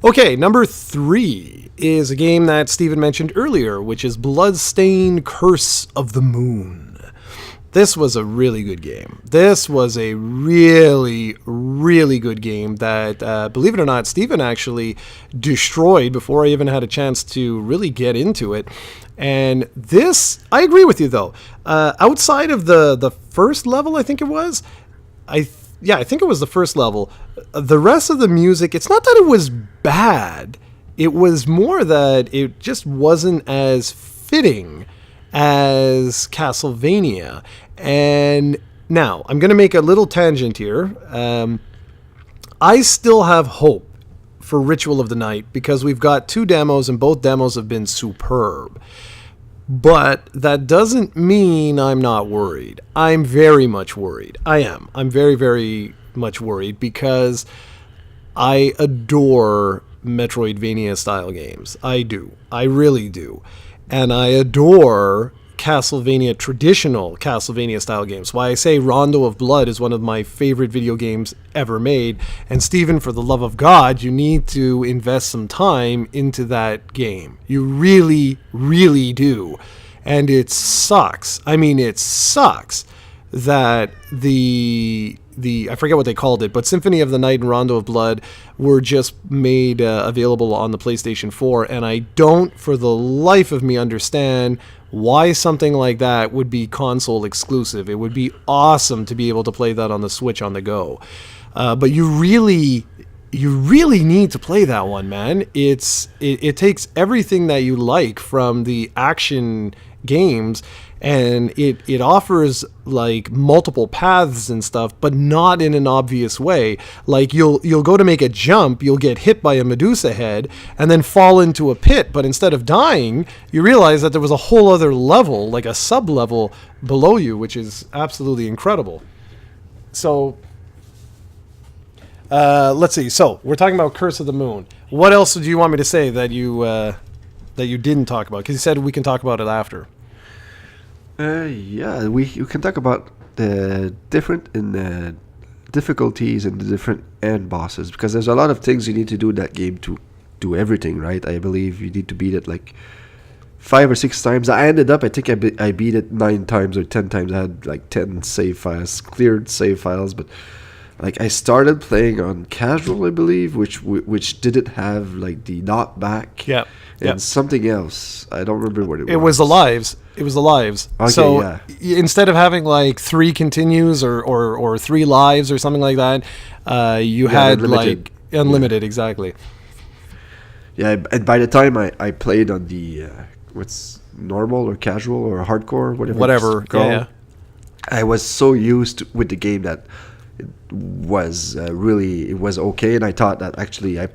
Okay, number 3 is a game that Steven mentioned earlier, which is Bloodstained Curse of the Moon. This was a really good game. This was a really, really good game that, believe it or not, Steven actually destroyed before I even had a chance to really get into it. And this, I agree with you though. Outside of the first level, I think it was, I think it was the first level. The rest of the music, it's not that it was bad. It was more that it just wasn't as fitting as Castlevania. And now, I'm going to make a little tangent here. I still have hope for Ritual of the Night, because we've got 2 demos, and both demos have been superb. But that doesn't mean I'm not worried. I'm very much worried. I am. I'm very, very much worried, because I adore Metroidvania-style games. I do. I really do. And I adore traditional Castlevania-style games. Why I say Rondo of Blood is one of my favorite video games ever made. And Steven, for the love of God, you need to invest some time into that game. You really, really do. And it sucks. I mean, it sucks that the I forget what they called it, but Symphony of the Night and Rondo of Blood were just made available on the PlayStation 4, and I don't for the life of me understand why something like that would be console exclusive. It would be awesome to be able to play that on the Switch on the go. But you really need to play that one, man. It takes everything that you like from the action games, and it offers like multiple paths and stuff, but not in an obvious way. Like you'll go to make a jump, you'll get hit by a Medusa head and then fall into a pit, but instead of dying, you realize that there was a whole other level, like a sub-level below you, which is absolutely incredible. So let's see. So we're talking about Curse of the Moon. What else do you want me to say that you didn't talk about? Because you said we can talk about it after. You can talk about the different in the difficulties and the different end bosses, because there's a lot of things you need to do in that game to do everything, right? I believe you need to beat it like 5 or 6 times. I think I beat it 9 times or 10 times. I had like 10 save files, cleared save files, but like I started playing on casual, I believe, which didn't have like the knockback. Yeah. And something else. I don't remember what it was. It was the lives. It was the lives. Okay, so yeah. Instead of having like 3 continues or 3 lives or something like that, you had unlimited. like unlimited, exactly. Yeah, and by the time I played on the what's normal or casual or hardcore, whatever it's called, yeah. I was so used with the game that it was it was okay, and I thought that actually I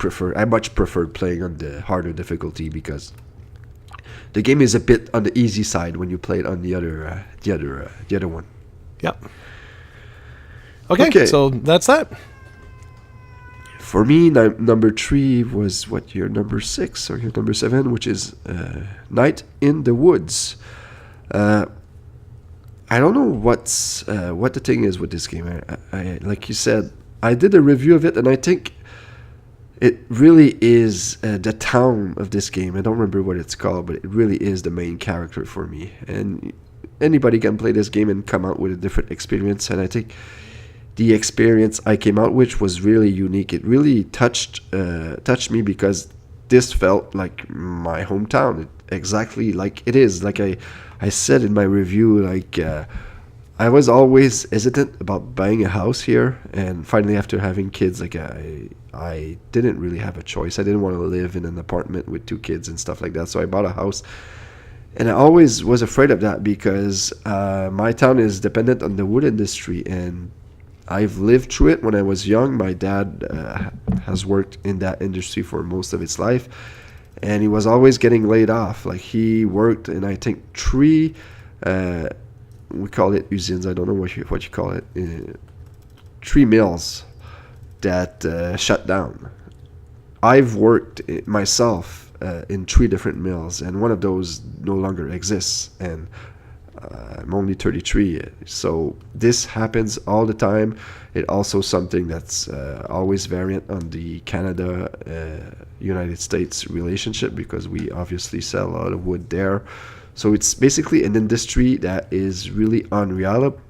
much preferred playing on the harder difficulty because the game is a bit on the easy side when you play it on the other one. Yep. Okay, so that's that. For me, number 3 was what, your number 6 or your number 7, which is Night in the Woods. I don't know what the thing is with this game. I like you said, I did a review of it, and I think it really is the town of this game. I don't remember what it's called, but it really is the main character for me. And anybody can play this game and come out with a different experience. And I think the experience I came out with was really unique. It really touched me because this felt like my hometown, exactly like it is. Like I said in my review, like I was always hesitant about buying a house here, and finally after having kids, like I didn't really have a choice. I didn't want to live in an apartment with 2 kids and stuff like that, so I bought a house. And I always was afraid of that because my town is dependent on the wood industry, and I've lived through it when I was young. My dad has worked in that industry for most of his life, and he was always getting laid off. Like he worked in, I think, 3, we call it usines, I don't know what you call it, 3 mills that shut down. I've worked myself in 3 different mills, and one of those no longer exists, and I'm only 33, so this happens all the time. It also something that's always variant on the Canada-United States relationship, because we obviously sell a lot of wood there. So it's basically an industry that is really unreliable.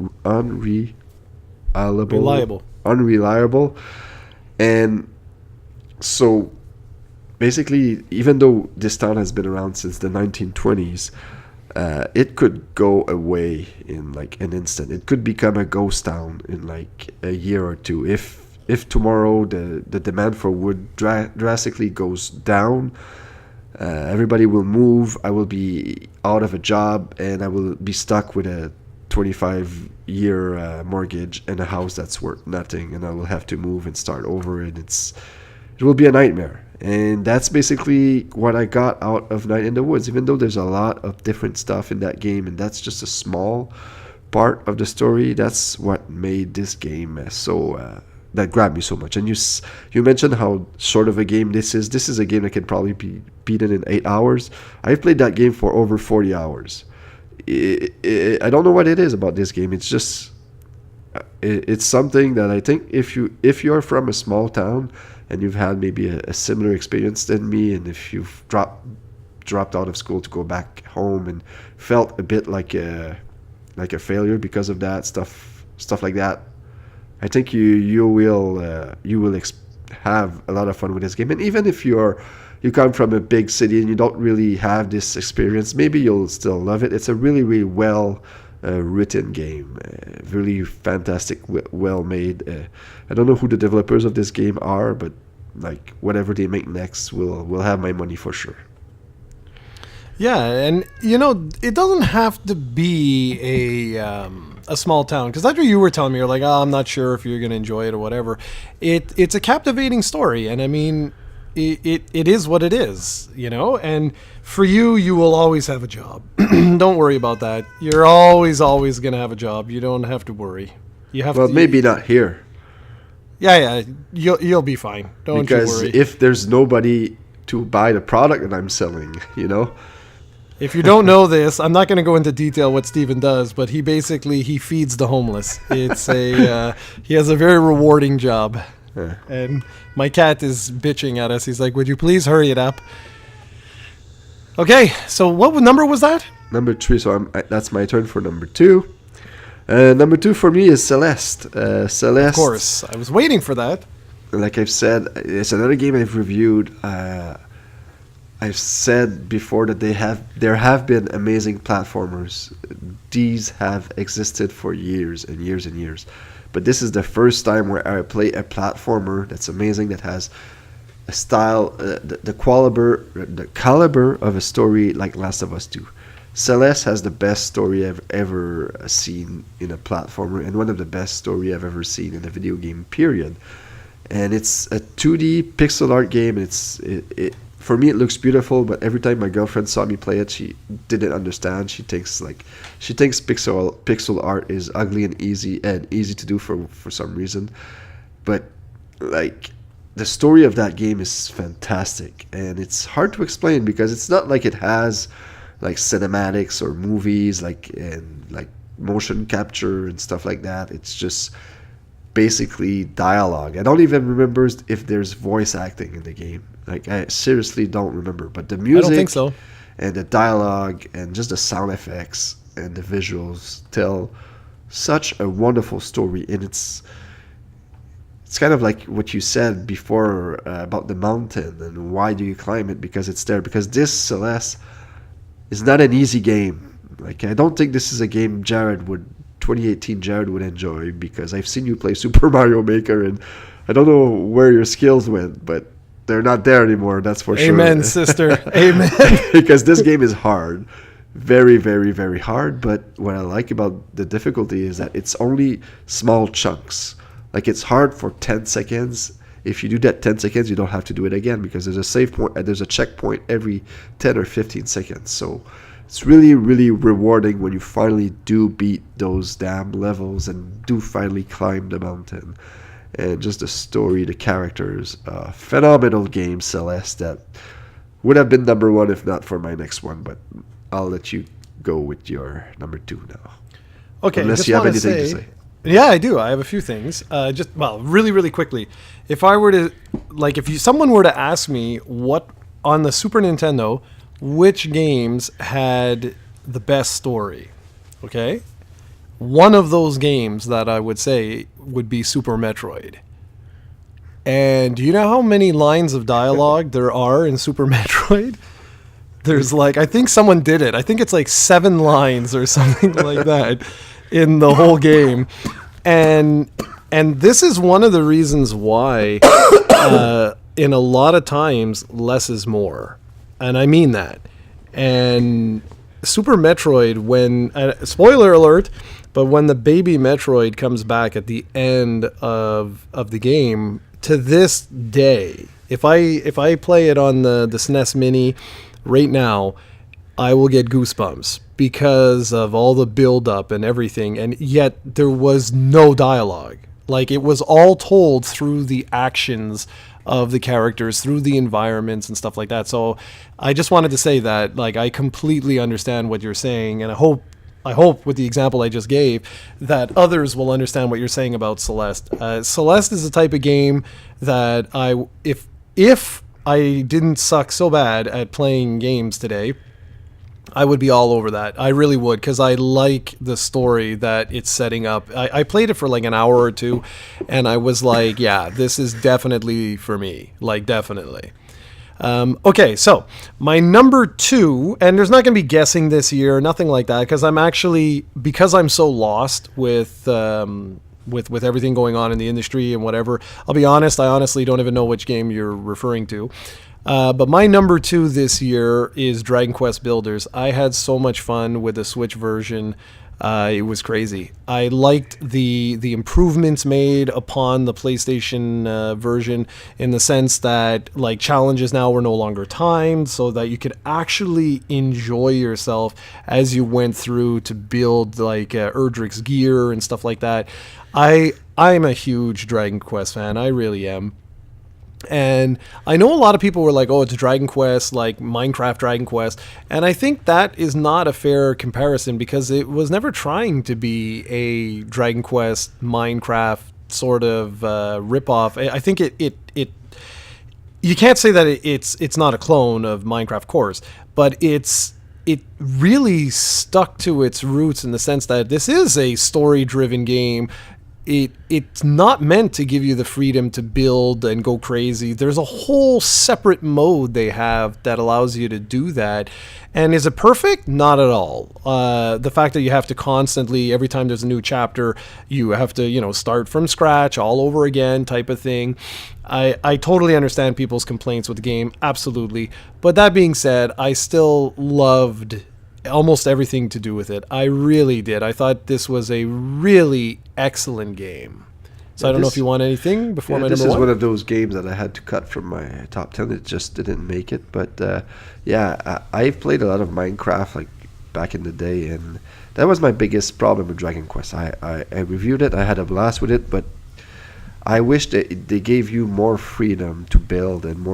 And so basically, even though this town has been around since the 1920s, it could go away in like an instant. It could become a ghost town in like a year or 2. If tomorrow the demand for wood drastically goes down, everybody will move. I will be out of a job, and I will be stuck with a 25-year mortgage and a house that's worth nothing, and I will have to move and start over, and it will be a nightmare. And that's basically what I got out of Night in the Woods, even though there's a lot of different stuff in that game, and that's just a small part of the story. That's what made this game so that grabbed me so much. And you mentioned how short of a game this is. This is a game that can probably be beaten in 8 hours. I've played that game for over 40 hours. I don't know what it is about this game. It's just it's something that I think if you're from a small town and you've had maybe a similar experience than me, and if you've dropped out of school to go back home and felt a bit like a failure because of that stuff like that, I think you will have a lot of fun with this game. And even if you come from a big city and you don't really have this experience, maybe you'll still love it. It's a really, really well written game, really fantastic, well made. I don't know who the developers of this game are, but like whatever they make next will have my money for sure. Yeah, and it doesn't have to be a small town, because that's what you were telling me. You're like, I'm not sure if you're going to enjoy it or whatever. It's a captivating story, and I mean, it is what it is, and for you will always have a job. Don't worry about that. You're always going to have a job. You don't have to worry. Maybe not here. Yeah, you'll be fine. Don't you worry. Because if there's nobody to buy the product that I'm selling, If you don't know this, I'm not going to go into detail what Steven does, but he feeds the homeless. It's he has a very rewarding job. Yeah. And my cat is bitching at us. He's like, would you please hurry it up? Okay, so what number was that? Number 3, so that's my turn for number 2. Number 2 for me is Celeste. Of course, I was waiting for that. Like I've said, it's another game I've reviewed. I've said before that there have been amazing platformers. These have existed for years and years and years. But this is the first time where I play a platformer that's amazing, that has a style, the caliber of a story like Last of Us 2. Celeste has the best story I've ever seen in a platformer, and one of the best story I've ever seen in a video game, period. And it's a 2D pixel art game. It for me it looks beautiful, but every time my girlfriend saw me play it, she didn't understand. She thinks pixel art is ugly and easy to do for some reason. But like, the story of that game is fantastic, and it's hard to explain because it's not like it has like cinematics or movies and motion capture and stuff like that. It's just basically dialogue. I don't even remember if there's voice acting in the game. Like, I seriously don't remember. But the music, I don't think so. And the dialogue and just the sound effects and the visuals tell such a wonderful story. And it's kind of like what you said before about the mountain and why do you climb it, because it's there. Because this Celeste is not an easy game. Like, I don't think this is a game 2018 Jared would enjoy, because I've seen you play Super Mario Maker and I don't know where your skills went, but they're not there anymore, that's for sure. Amen, sister. Amen. Because this game is hard. Very, very, very hard. But what I like about the difficulty is that it's only small chunks. Like, it's hard for 10 seconds. If you do that 10 seconds, you don't have to do it again, because there's a save point, there's a checkpoint every 10 or 15 seconds. So it's really, really rewarding when you finally do beat those damn levels and do finally climb the mountain. And just the story, the characters, phenomenal game, Celeste, that would have been number 1 if not for my next one. But I'll let you go with your number 2 now. Okay, unless you have anything to say. Yeah, I do. I have a few things. Really, really quickly. If I were to, someone were to ask me what on the Super Nintendo, which games had the best story, okay? One of those games that I would say would be Super Metroid. And do you know how many lines of dialogue there are in Super Metroid? There's I think someone did it. I think it's 7 lines or something like that in the whole game. And this is one of the reasons why in a lot of times less is more. And I mean that. And Super Metroid, when spoiler alert, but when the baby Metroid comes back at the end of the game, to this day, if I play it on the SNES Mini right now, I will get goosebumps because of all the build up and everything, and yet there was no dialogue. It was all told through the actions of the characters, through the environments and stuff like that. So I just wanted to say that I completely understand what you're saying, and I hope with the example I just gave that others will understand what you're saying about Celeste. Celeste is the type of game that if I didn't suck so bad at playing games today, I would be all over that. I really would, because I like the story that it's setting up. I played it for an hour or two, and I was like, yeah, this is definitely for me. Definitely. Okay, so my number 2, and there's not going to be guessing this year, nothing like that, because I'm so lost with everything going on in the industry and whatever. I'll be honest, I honestly don't even know which game you're referring to. But my number 2 this year is Dragon Quest Builders. I had so much fun with the Switch version. It was crazy. I liked the improvements made upon the PlayStation version, in the sense that challenges now were no longer timed, so that you could actually enjoy yourself as you went through to build Erdrick's gear and stuff like that. I'm a huge Dragon Quest fan. I really am. And I know a lot of people were like, oh, it's Dragon Quest, Minecraft Dragon Quest. And I think that is not a fair comparison, because it was never trying to be a Dragon Quest Minecraft sort of ripoff. I think it you can't say that it's not a clone of Minecraft, of course, but it's it really stuck to its roots in the sense that this is a story-driven game. It's not meant to give you the freedom to build and go crazy. There's a whole separate mode they have that allows you to do that. And is it perfect? Not at all. The fact that you have to constantly, every time there's a new chapter, you have to, start from scratch all over again type of thing. I totally understand people's complaints with the game, absolutely. But that being said, I still loved almost everything to do with it. I really did. I thought this was a really excellent game. So I don't know if you want anything before my number one. This is one of those games that I had to cut from my top 10. It just didn't make it. But I've played a lot of Minecraft like back in the day, and that was my biggest problem with Dragon Quest. I reviewed it. I had a blast with it, but I wish that they gave you more freedom to build and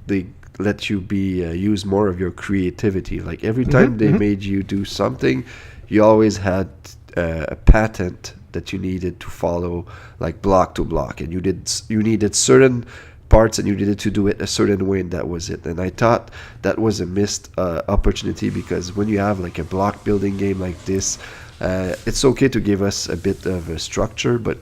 they let you use more of your creativity. Like every time they made you do something, you always had a pattern that you needed to follow, like block to block, and you needed certain parts and you needed to do it a certain way, and that was it. And I thought that was a missed opportunity, because when you have like a block building game like this, it's okay to give us a bit of a structure, but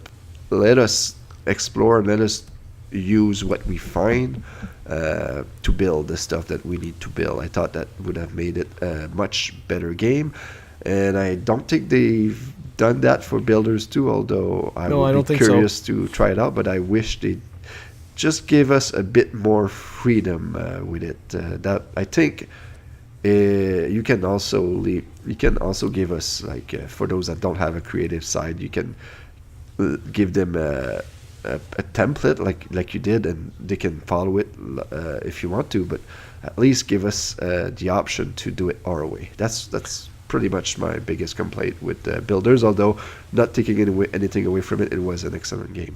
let us explore and let us use what we find to build the stuff that we need to build. I thought that would have made it a much better game, and I don't think they've done that for Builders 2, although I would be curious to try it out. But I wish they just gave us a bit more freedom with it. That I think you can also give us, like, for those that don't have a creative side, you can give them a template like you did, and they can follow it if you want to, but at least give us the option to do it our way. That's pretty much my biggest complaint with Builders, although not taking anything away from it. It was an excellent game.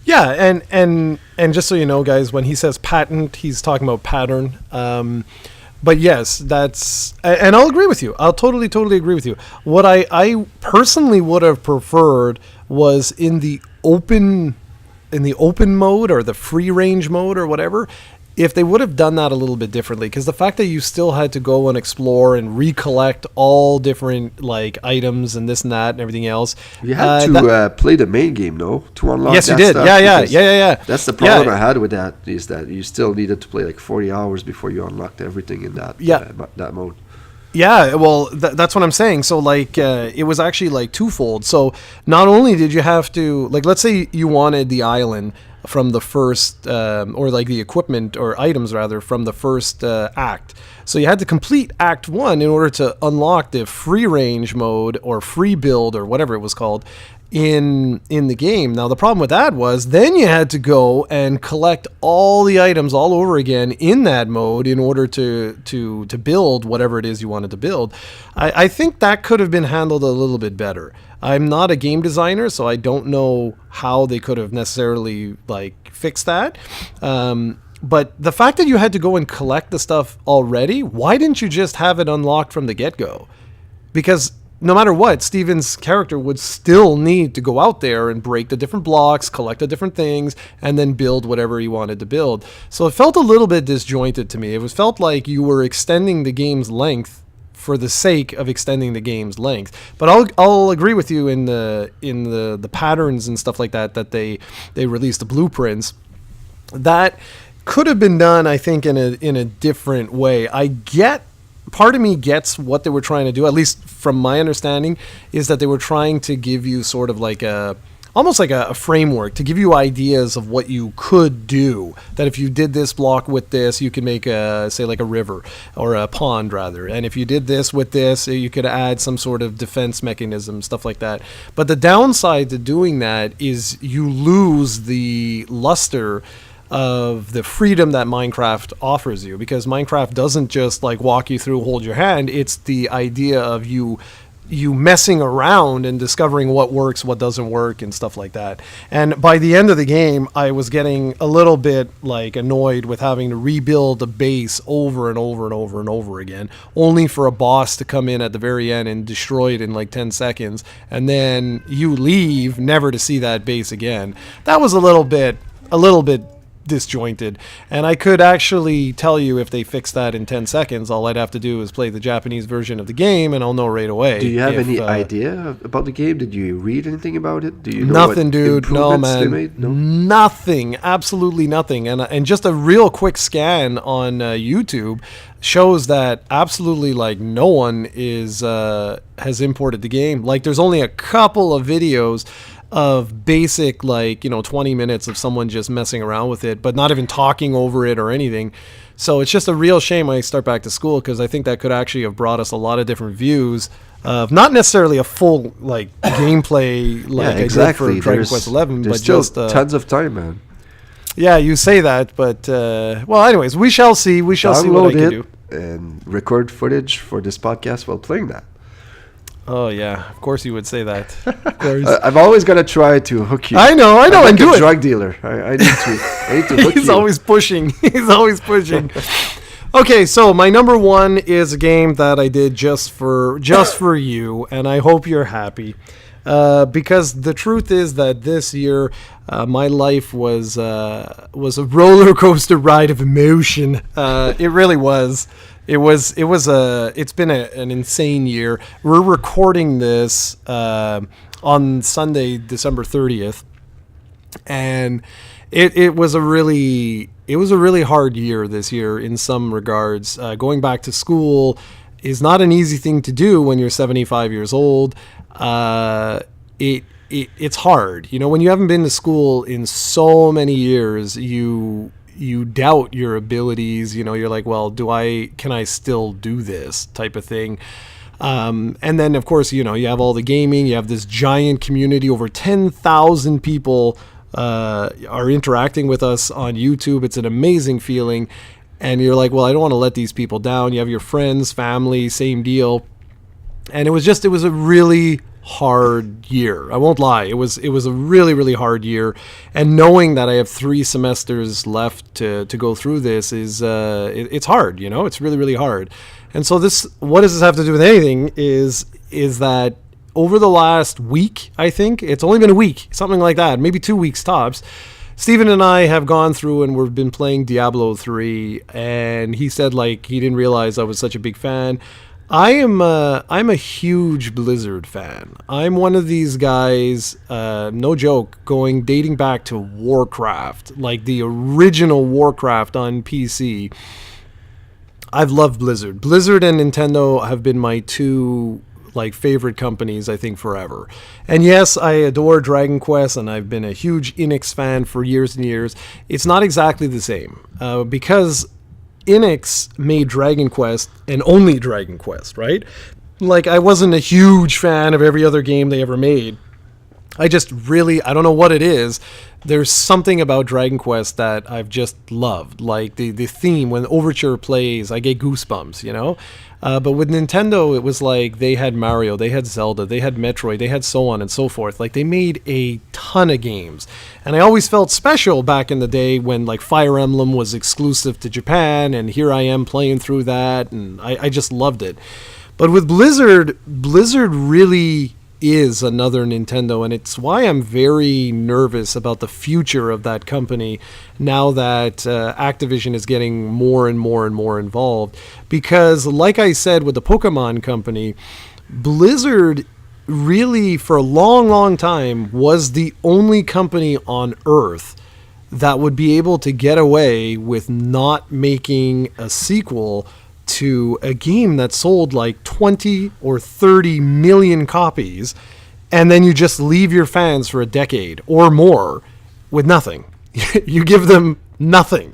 Yeah, and just so you know, guys, when he says patent, he's talking about pattern. But yes, that's, and I'll agree with you. I'll totally agree with you. What I personally would have preferred was in the open mode, or the free range mode, or whatever, if they would have done that a little bit differently. Because the fact that you still had to go and explore and recollect all different like items and this and that and everything else, you had to play the main game, no, to unlock. Yes, that you did. stuff, Yeah. That's the problem I had with that, is that you still needed to play like 40 hours before you unlocked everything in that that mode. Yeah, well, that's what I'm saying. So, like, it was actually, like, twofold. So, not only did you have to, like, let's say you wanted the island from the first, or, like, the equipment, or items, rather, from the first act. So, you had to complete Act 1 in order to unlock the free range mode, or free build, or whatever it was called, in the game. Now, the problem with that was then you had to go and collect all the items all over again in that mode in order to build whatever it is you wanted to build. I think that could have been handled a little bit better. I'm not a game designer, so I don't know how they could have necessarily like fixed that. But the fact that you had to go and collect the stuff already, why didn't you just have it unlocked from the get-go? Because no matter what, Steven's character would still need to go out there and break the different blocks, collect the different things, and then build whatever he wanted to build. So it felt a little bit disjointed to me. It felt like you were extending the game's length for the sake of extending the game's length. But I'll agree with you in the patterns and stuff like that they released, the blueprints. That could have been done, I think, in a different way. Part of me gets what they were trying to do, at least from my understanding, is that they were trying to give you sort of like almost like a framework, to give you ideas of what you could do. That if you did this block with this, you could make say like a river, or a pond rather. And if you did this with this, you could add some sort of defense mechanism, stuff like that. But the downside to doing that is you lose the luster of the freedom that Minecraft offers you, because Minecraft doesn't just like walk you through, hold your hand. It's the idea of you messing around and discovering what works, what doesn't work, and stuff like that. And by the end of the game, I was getting a little bit like annoyed with having to rebuild the base over and over and over and over again, only for a boss to come in at the very end and destroy it in like 10 seconds, and then you leave never to see that base again. That was a little bit disjointed. And I could actually tell you if they fix that in 10 seconds. All I'd have to do is play the Japanese version of the game, and I'll know right away. Do you have any idea about the game? Did you read anything about it? Do you know nothing, what dude? No, improvements man. they made? No? Nothing. Absolutely nothing. And just a real quick scan on YouTube shows that absolutely like no one is has imported the game. Like there's only a couple of videos of basic, like, 20 minutes of someone just messing around with it, but not even talking over it or anything. So it's just a real shame I start back to school, because I think that could actually have brought us a lot of different views of not necessarily a full like gameplay like exactly. I did for Dragon Quest 11, there's but still just tons of time, man. Yeah, you say that, but well, anyways, we shall see. We shall see what I can do. And record footage for this podcast while playing that. Oh yeah, of course you would say that. Of course. I'm always gonna try to hook you. I know, I'm like and do a it. drug dealer. I need to hook He's you. always pushing. He's always pushing. Okay, so my number one is a game that I did just for you, and I hope you're happy. Because the truth is that this year, my life was a roller coaster ride of emotion. It really was. It's been an insane year. We're recording this on Sunday, December 30th, and it was a really hard year this year in some regards. Going back to school is not an easy thing to do when you're 75 years old. It's hard. When you haven't been to school in so many years, you doubt your abilities. You're like, well, can I still do this type of thing? And then of course, you have all the gaming, you have this giant community, over 10,000 people are interacting with us on YouTube. It's an amazing feeling. And you're like, well, I don't want to let these people down. You have your friends, family, same deal. And it was a really hard year. I won't lie. It was a really, really hard year. And knowing that I have 3 semesters left to go through this is, it's hard, it's really, really hard. And so what does this have to do with anything is that over the last week, I think it's only been a week, something like that, maybe 2 weeks tops, Steven and I have gone through and we've been playing Diablo 3, and he said like he didn't realize I was such a big fan. I'm a huge Blizzard fan. I'm one of these guys, no joke, dating back to Warcraft, like the original Warcraft on PC. I've loved Blizzard. Blizzard and Nintendo have been my 2 favorite companies, I think, forever. And yes, I adore Dragon Quest, and I've been a huge Enix fan for years and years. It's not exactly the same, because Enix made Dragon Quest and only Dragon Quest, right? I wasn't a huge fan of every other game they ever made. I don't know what it is. There's something about Dragon Quest that I've just loved. Like the theme, when Overture plays, I get goosebumps, But with Nintendo, it was like they had Mario, they had Zelda, they had Metroid, they had so on and so forth. Like they made a ton of games. And I always felt special back in the day when Fire Emblem was exclusive to Japan, and here I am playing through that, and I just loved it. But with Blizzard really is another Nintendo, and it's why I'm very nervous about the future of that company now that Activision is getting more and more and more involved. Because like I said with the Pokemon company, Blizzard really for a long, long time was the only company on Earth that would be able to get away with not making a sequel to a game that sold 20 or 30 million copies, and then you just leave your fans for a decade or more with nothing. You give them nothing.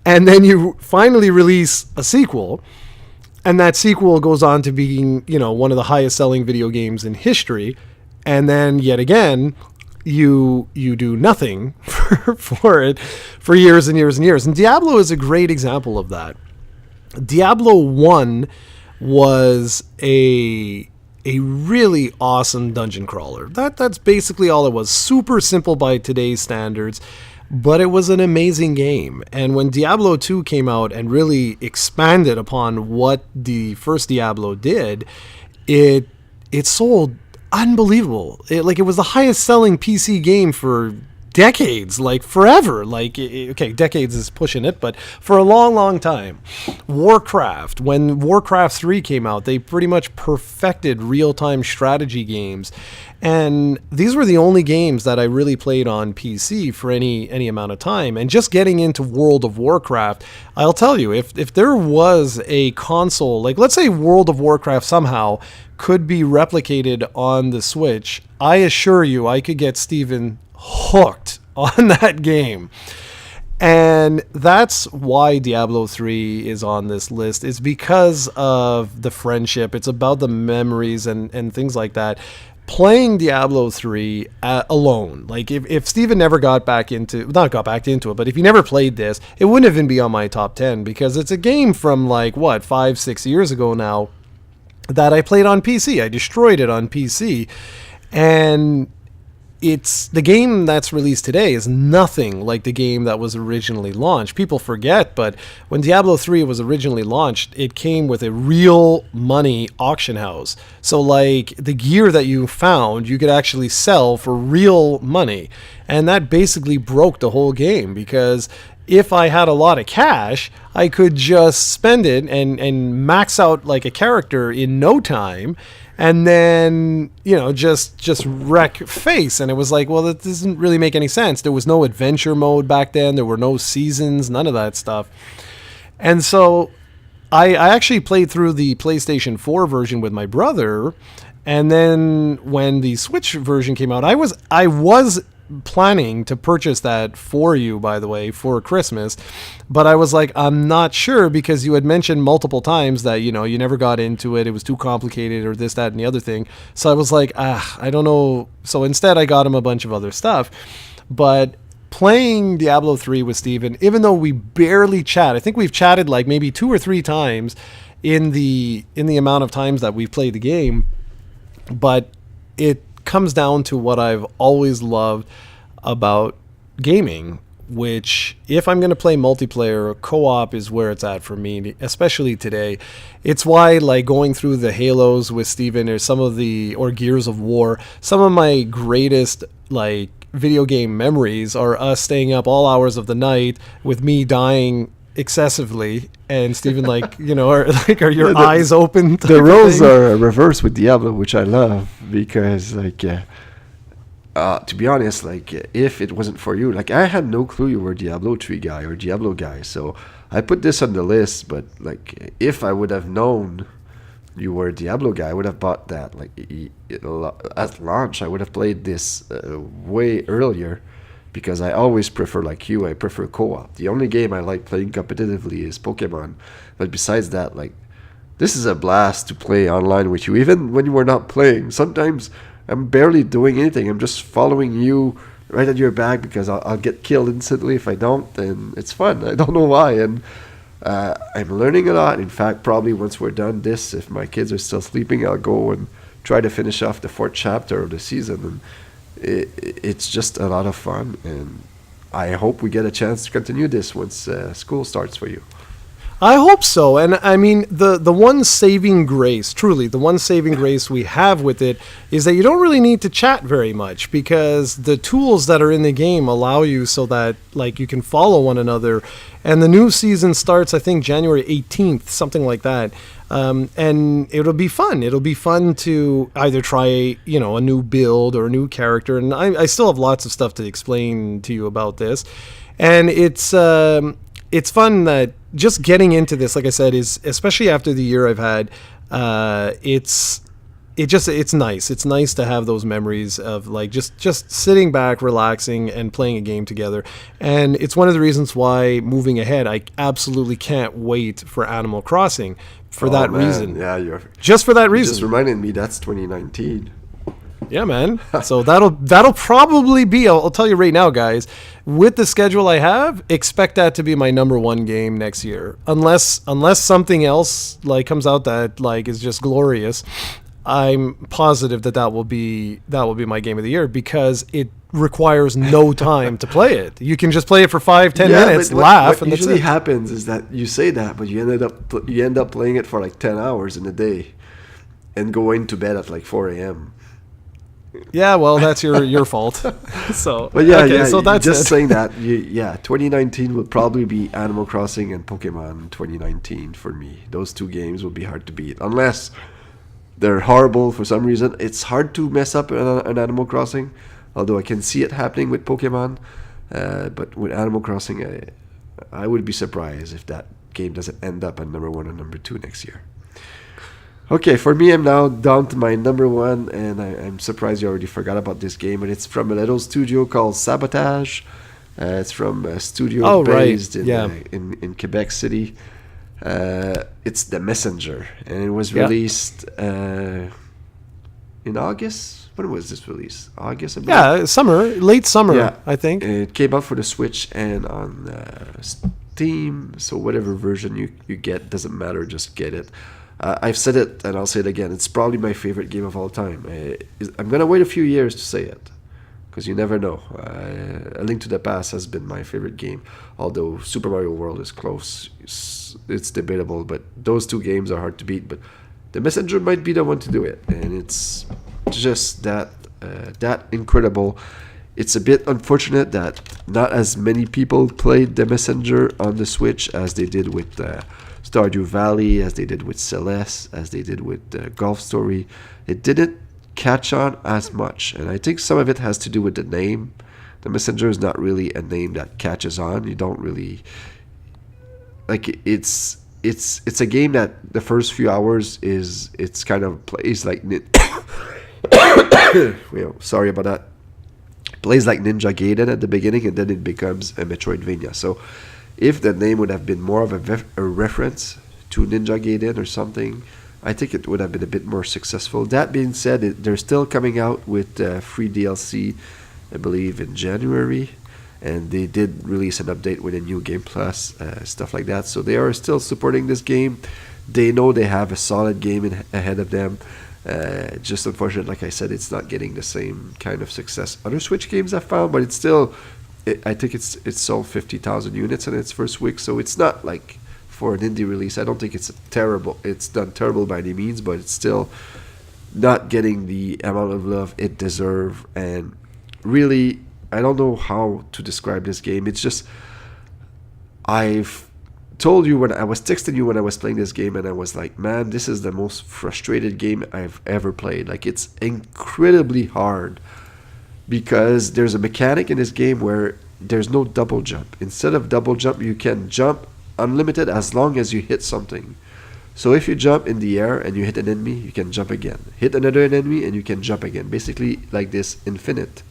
And then you finally release a sequel, and that sequel goes on to being, one of the highest selling video games in history. And then yet again, you do nothing for it for years and years and years. And Diablo is a great example of that. Diablo 1 was a really awesome dungeon crawler. That's basically all it was. Super simple by today's standards, but it was an amazing game. And when Diablo 2 came out and really expanded upon what the first Diablo did, it sold unbelievable. It was the highest selling PC game for decades, like forever. Like, okay, decades is pushing it, but for a long, long time. Warcraft, when Warcraft 3 came out, they pretty much perfected real-time strategy games. And these were the only games that I really played on PC for any amount of time. And just getting into World of Warcraft, I'll tell you, if there was a console, like let's say World of Warcraft somehow could be replicated on the Switch, I assure you I could get Steven hooked on that game. And that's why Diablo 3 is on this list. It's because of the friendship. It's about the memories and things like that. Playing Diablo 3 alone, like if Steven never got back into it, but if he never played this, it wouldn't even be on my top 10 because it's a game from like, 5-6 years ago now that I played on PC. I destroyed it on PC. And it's the game that's released today is nothing like the game that was originally launched. People forget, but when Diablo 3 was originally launched, it came with a real money auction house. So like the gear that you found, you could actually sell for real money. And that basically broke the whole game because if I had a lot of cash, I could just spend it and max out like a character in no time. And then, just wreck face. And it was like, well, that doesn't really make any sense. There was no adventure mode back then. There were no seasons, none of that stuff. And so I actually played through the PlayStation 4 version with my brother. And then when the Switch version came out, I was planning to purchase that for you, by the way, for Christmas, but I was like, I'm not sure because you had mentioned multiple times that you never got into it, it was too complicated or this, that, and the other thing. So I was like, I don't know. So instead I got him a bunch of other stuff. But playing Diablo 3 with Steven, even though we barely chat, I think we've chatted like maybe 2 or 3 times in the amount of times that we've played the game, but it comes down to what I've always loved about gaming, which if I'm going to play multiplayer, co-op is where it's at for me, especially today. It's why like going through the Halos with Steven or Gears of War, some of my greatest like video game memories are us staying up all hours of the night with me dying excessively and Steven are your eyes open? The roles are reversed with Diablo, which I love because to be honest, if it wasn't for you, I had no clue you were a Diablo 3 guy or Diablo guy, so I put this on the list. But if I would have known you were a Diablo guy, I would have bought that at launch. I would have played this way earlier. Because I always prefer, like you, I prefer co-op. The only game I like playing competitively is Pokemon. But besides that, this is a blast to play online with you. Even when you are not playing, sometimes I'm barely doing anything. I'm just following you right at your back because I'll get killed instantly if I don't. And it's fun. I don't know why. And I'm learning a lot. In fact, probably once we're done this, if my kids are still sleeping, I'll go and try to finish off the 4th chapter of the season. And it's just a lot of fun, and I hope we get a chance to continue this once school starts for you. I hope so. And I mean, the one saving grace, truly, the one saving grace we have with it is that you don't really need to chat very much because the tools that are in the game allow you so that you can follow one another. And the new season starts, I think, January 18th, something like that. And it'll be fun. It'll be fun to either try, a new build or a new character. And I still have lots of stuff to explain to you about this. And it's fun that just getting into this, like I said, is especially after the year I've had, it's nice. It's nice to have those memories of just sitting back, relaxing, and playing a game together. And it's one of the reasons why moving ahead, I absolutely can't wait for Animal Crossing for that reason. Yeah, just for that reason. Just reminded me that's 2019. Yeah, man. So that'll probably be. I'll tell you right now, guys. With the schedule I have, expect that to be my number 1 game next year. Unless something else comes out that is just glorious. I'm positive that will be my game of the year because it requires no time to play it. You can just play it for 5-10 minutes, laugh, and usually happens is that you say that, but you end up playing it for 10 hours in a day, and going to bed at 4 a.m. Yeah, well, that's your fault. So, But yeah, okay, yeah. so that's Just it. saying that. Yeah, 2019 will probably be Animal Crossing and Pokemon 2019 for me. Those two games will be hard to beat unless they're horrible for some reason. It's hard to mess up an Animal Crossing, although I can see it happening with Pokemon. But with Animal Crossing, I would be surprised if that game doesn't end up at number one or number two next year. Okay, for me, I'm now down to my number one, and I'm surprised you already forgot about this game. And it's from a little studio called Sabotage. It's from a studio Oh, right. based Yeah. in Quebec City. It's The Messenger, and it was Yeah. released in August. When was this released? August, I believe. Yeah, summer, late summer, Yeah, I think. it came out for the Switch and on Steam. So whatever version you get doesn't matter. Just get it. I've said it and I'll say it again. It's probably my favorite game of all time. I'm gonna wait a few years to say it because you never know. A Link to the Past has been my favorite game, although Super Mario World is close. It's debatable, but those two games are hard to beat. But The Messenger might be the one to do it, and it's just that incredible. It's a bit unfortunate that not as many people played The Messenger on the Switch as they did with Stardew Valley, as they did with Celeste, as they did with Golf Story. It didn't catch on as much, and I think some of it has to do with the name. The Messenger is not really a name that catches on. You don't really like it's a game that the first few hours it's kind of plays like sorry about that. Plays like Ninja Gaiden at the beginning, and then it becomes a Metroidvania. So if the name would have been more of a reference to Ninja Gaiden or something, I think it would have been a bit more successful. That being said, they're still coming out with free DLC, I believe, in January. And they did release an update with a new Game Plus, stuff like that. So they are still supporting this game. They know they have a solid game ahead of them. Just unfortunate, like I said, it's not getting the same kind of success other Switch games I found, but it's still, I think it's sold 50,000 units in its first week, so it's not like for an indie release. I don't think it's done terrible by any means, but it's still not getting the amount of love it deserves. And really, I don't know how to describe this game. It's just, I've told you when I was texting you when I was playing this game, and I was like, man, this is the most frustrated game I've ever played. Like, it's incredibly hard because there's a mechanic in this game where there's no double jump. Instead of double jump, you can jump unlimited as long as you hit something. So if you jump in the air and you hit an enemy, you can jump again. Hit another enemy and you can jump again. Basically like this, infinite.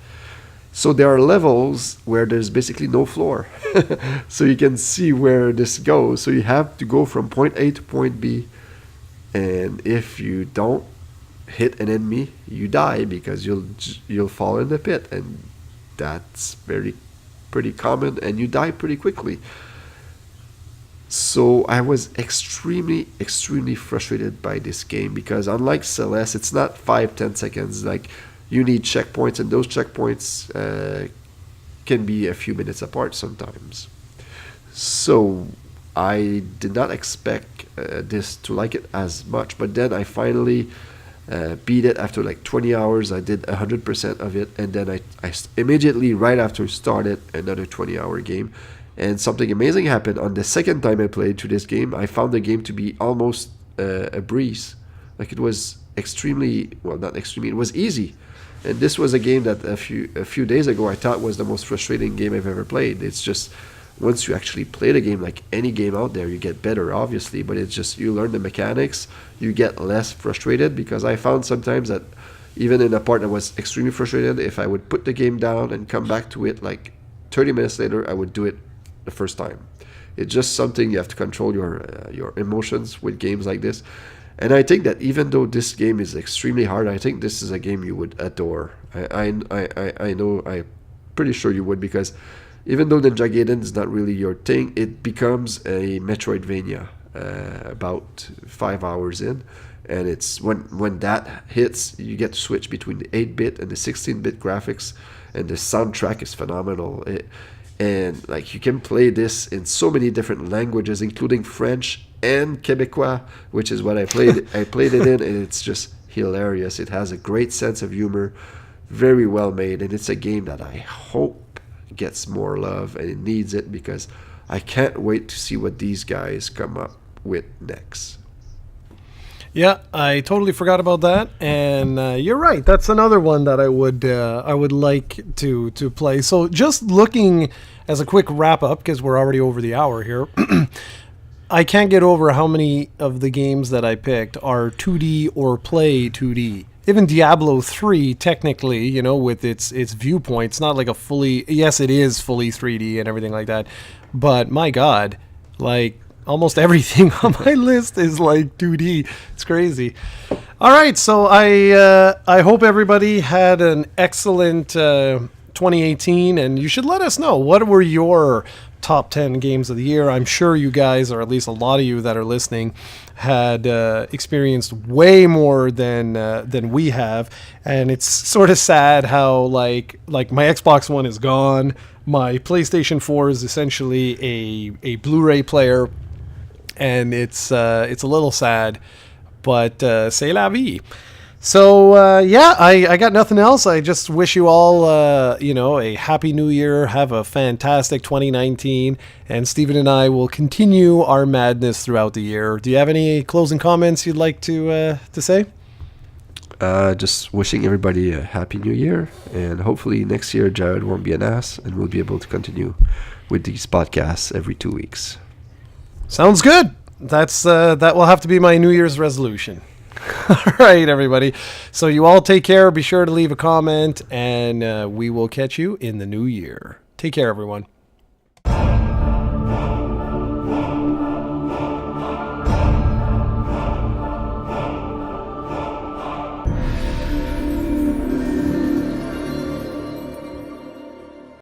So there are levels where there's basically no floor. So you can see where this goes. So you have to go from point A to point B. And if you don't hit an enemy, you die because you'll fall in the pit. And that's pretty common, and you die pretty quickly. So I was extremely frustrated by this game because unlike Celeste, it's not 5-10 seconds. Like, you need checkpoints, and those checkpoints can be a few minutes apart sometimes. So I did not expect this to like it as much, but then I finally beat it after like 20 hours. I did 100% of it, and then I immediately, right after, started another 20-hour game. And something amazing happened. On the second time I played through this game, I found the game to be almost a breeze. Like, it was not extremely, it was easy. And this was a game that a few days ago I thought was the most frustrating game I've ever played. It's just, once you actually play the game, like any game out there, you get better, obviously, but it's just, you learn the mechanics, you get less frustrated, because I found sometimes that even in a part that was extremely frustrated, if I would put the game down and come back to it like 30 minutes later, I would do it the first time. It's just something you have to control your emotions with games like this. And I think that even though this game is extremely hard, I think this is a game you would adore. I know, I'm pretty sure you would, because even though Ninja Gaiden is not really your thing, it becomes a Metroidvania about 5 hours in. And it's when that hits, you get to switch between the 8-bit and the 16-bit graphics, and the soundtrack is phenomenal. And like, you can play this in so many different languages, including French and Quebecois, which is what I played. I played it in, and it's just hilarious. It has a great sense of humor. very well made, and it's a game that I hope gets more love, and it needs it because I can't wait to see what these guys come up with next. Yeah, I totally forgot about that, and you're right. That's another one that I would like to play. So just looking as a quick wrap up, because we're already over the hour here. I can't get over how many of the games that I picked are 2D or play 2D. Even Diablo 3, technically, you know, with its viewpoint, it's not like a fully... Yes, it is fully 3D and everything like that. But, my God, like, almost everything on my list is like 2D. It's crazy. All right, so I hope everybody had an excellent 2018, and you should let us know, what were your top 10 games of the year? I'm sure you guys, or at least a lot of you that are listening, had experienced way more than we have, and it's sort of sad how like my Xbox One is gone, my PlayStation 4 is essentially a Blu-ray player, and it's a little sad, but c'est la vie. So, yeah, I got nothing else. I just wish you all, a happy new year. Have a fantastic 2019. And Stephen and I will continue our madness throughout the year. Do you have any closing comments you'd like to say? Just wishing everybody a happy new year. And hopefully next year Jared won't be an ass and we'll be able to continue with these podcasts every 2 weeks. Sounds good. That will have to be my New Year's resolution. All right, everybody. So you all take care. Be sure to leave a comment, and we will catch you in the new year. Take care, everyone.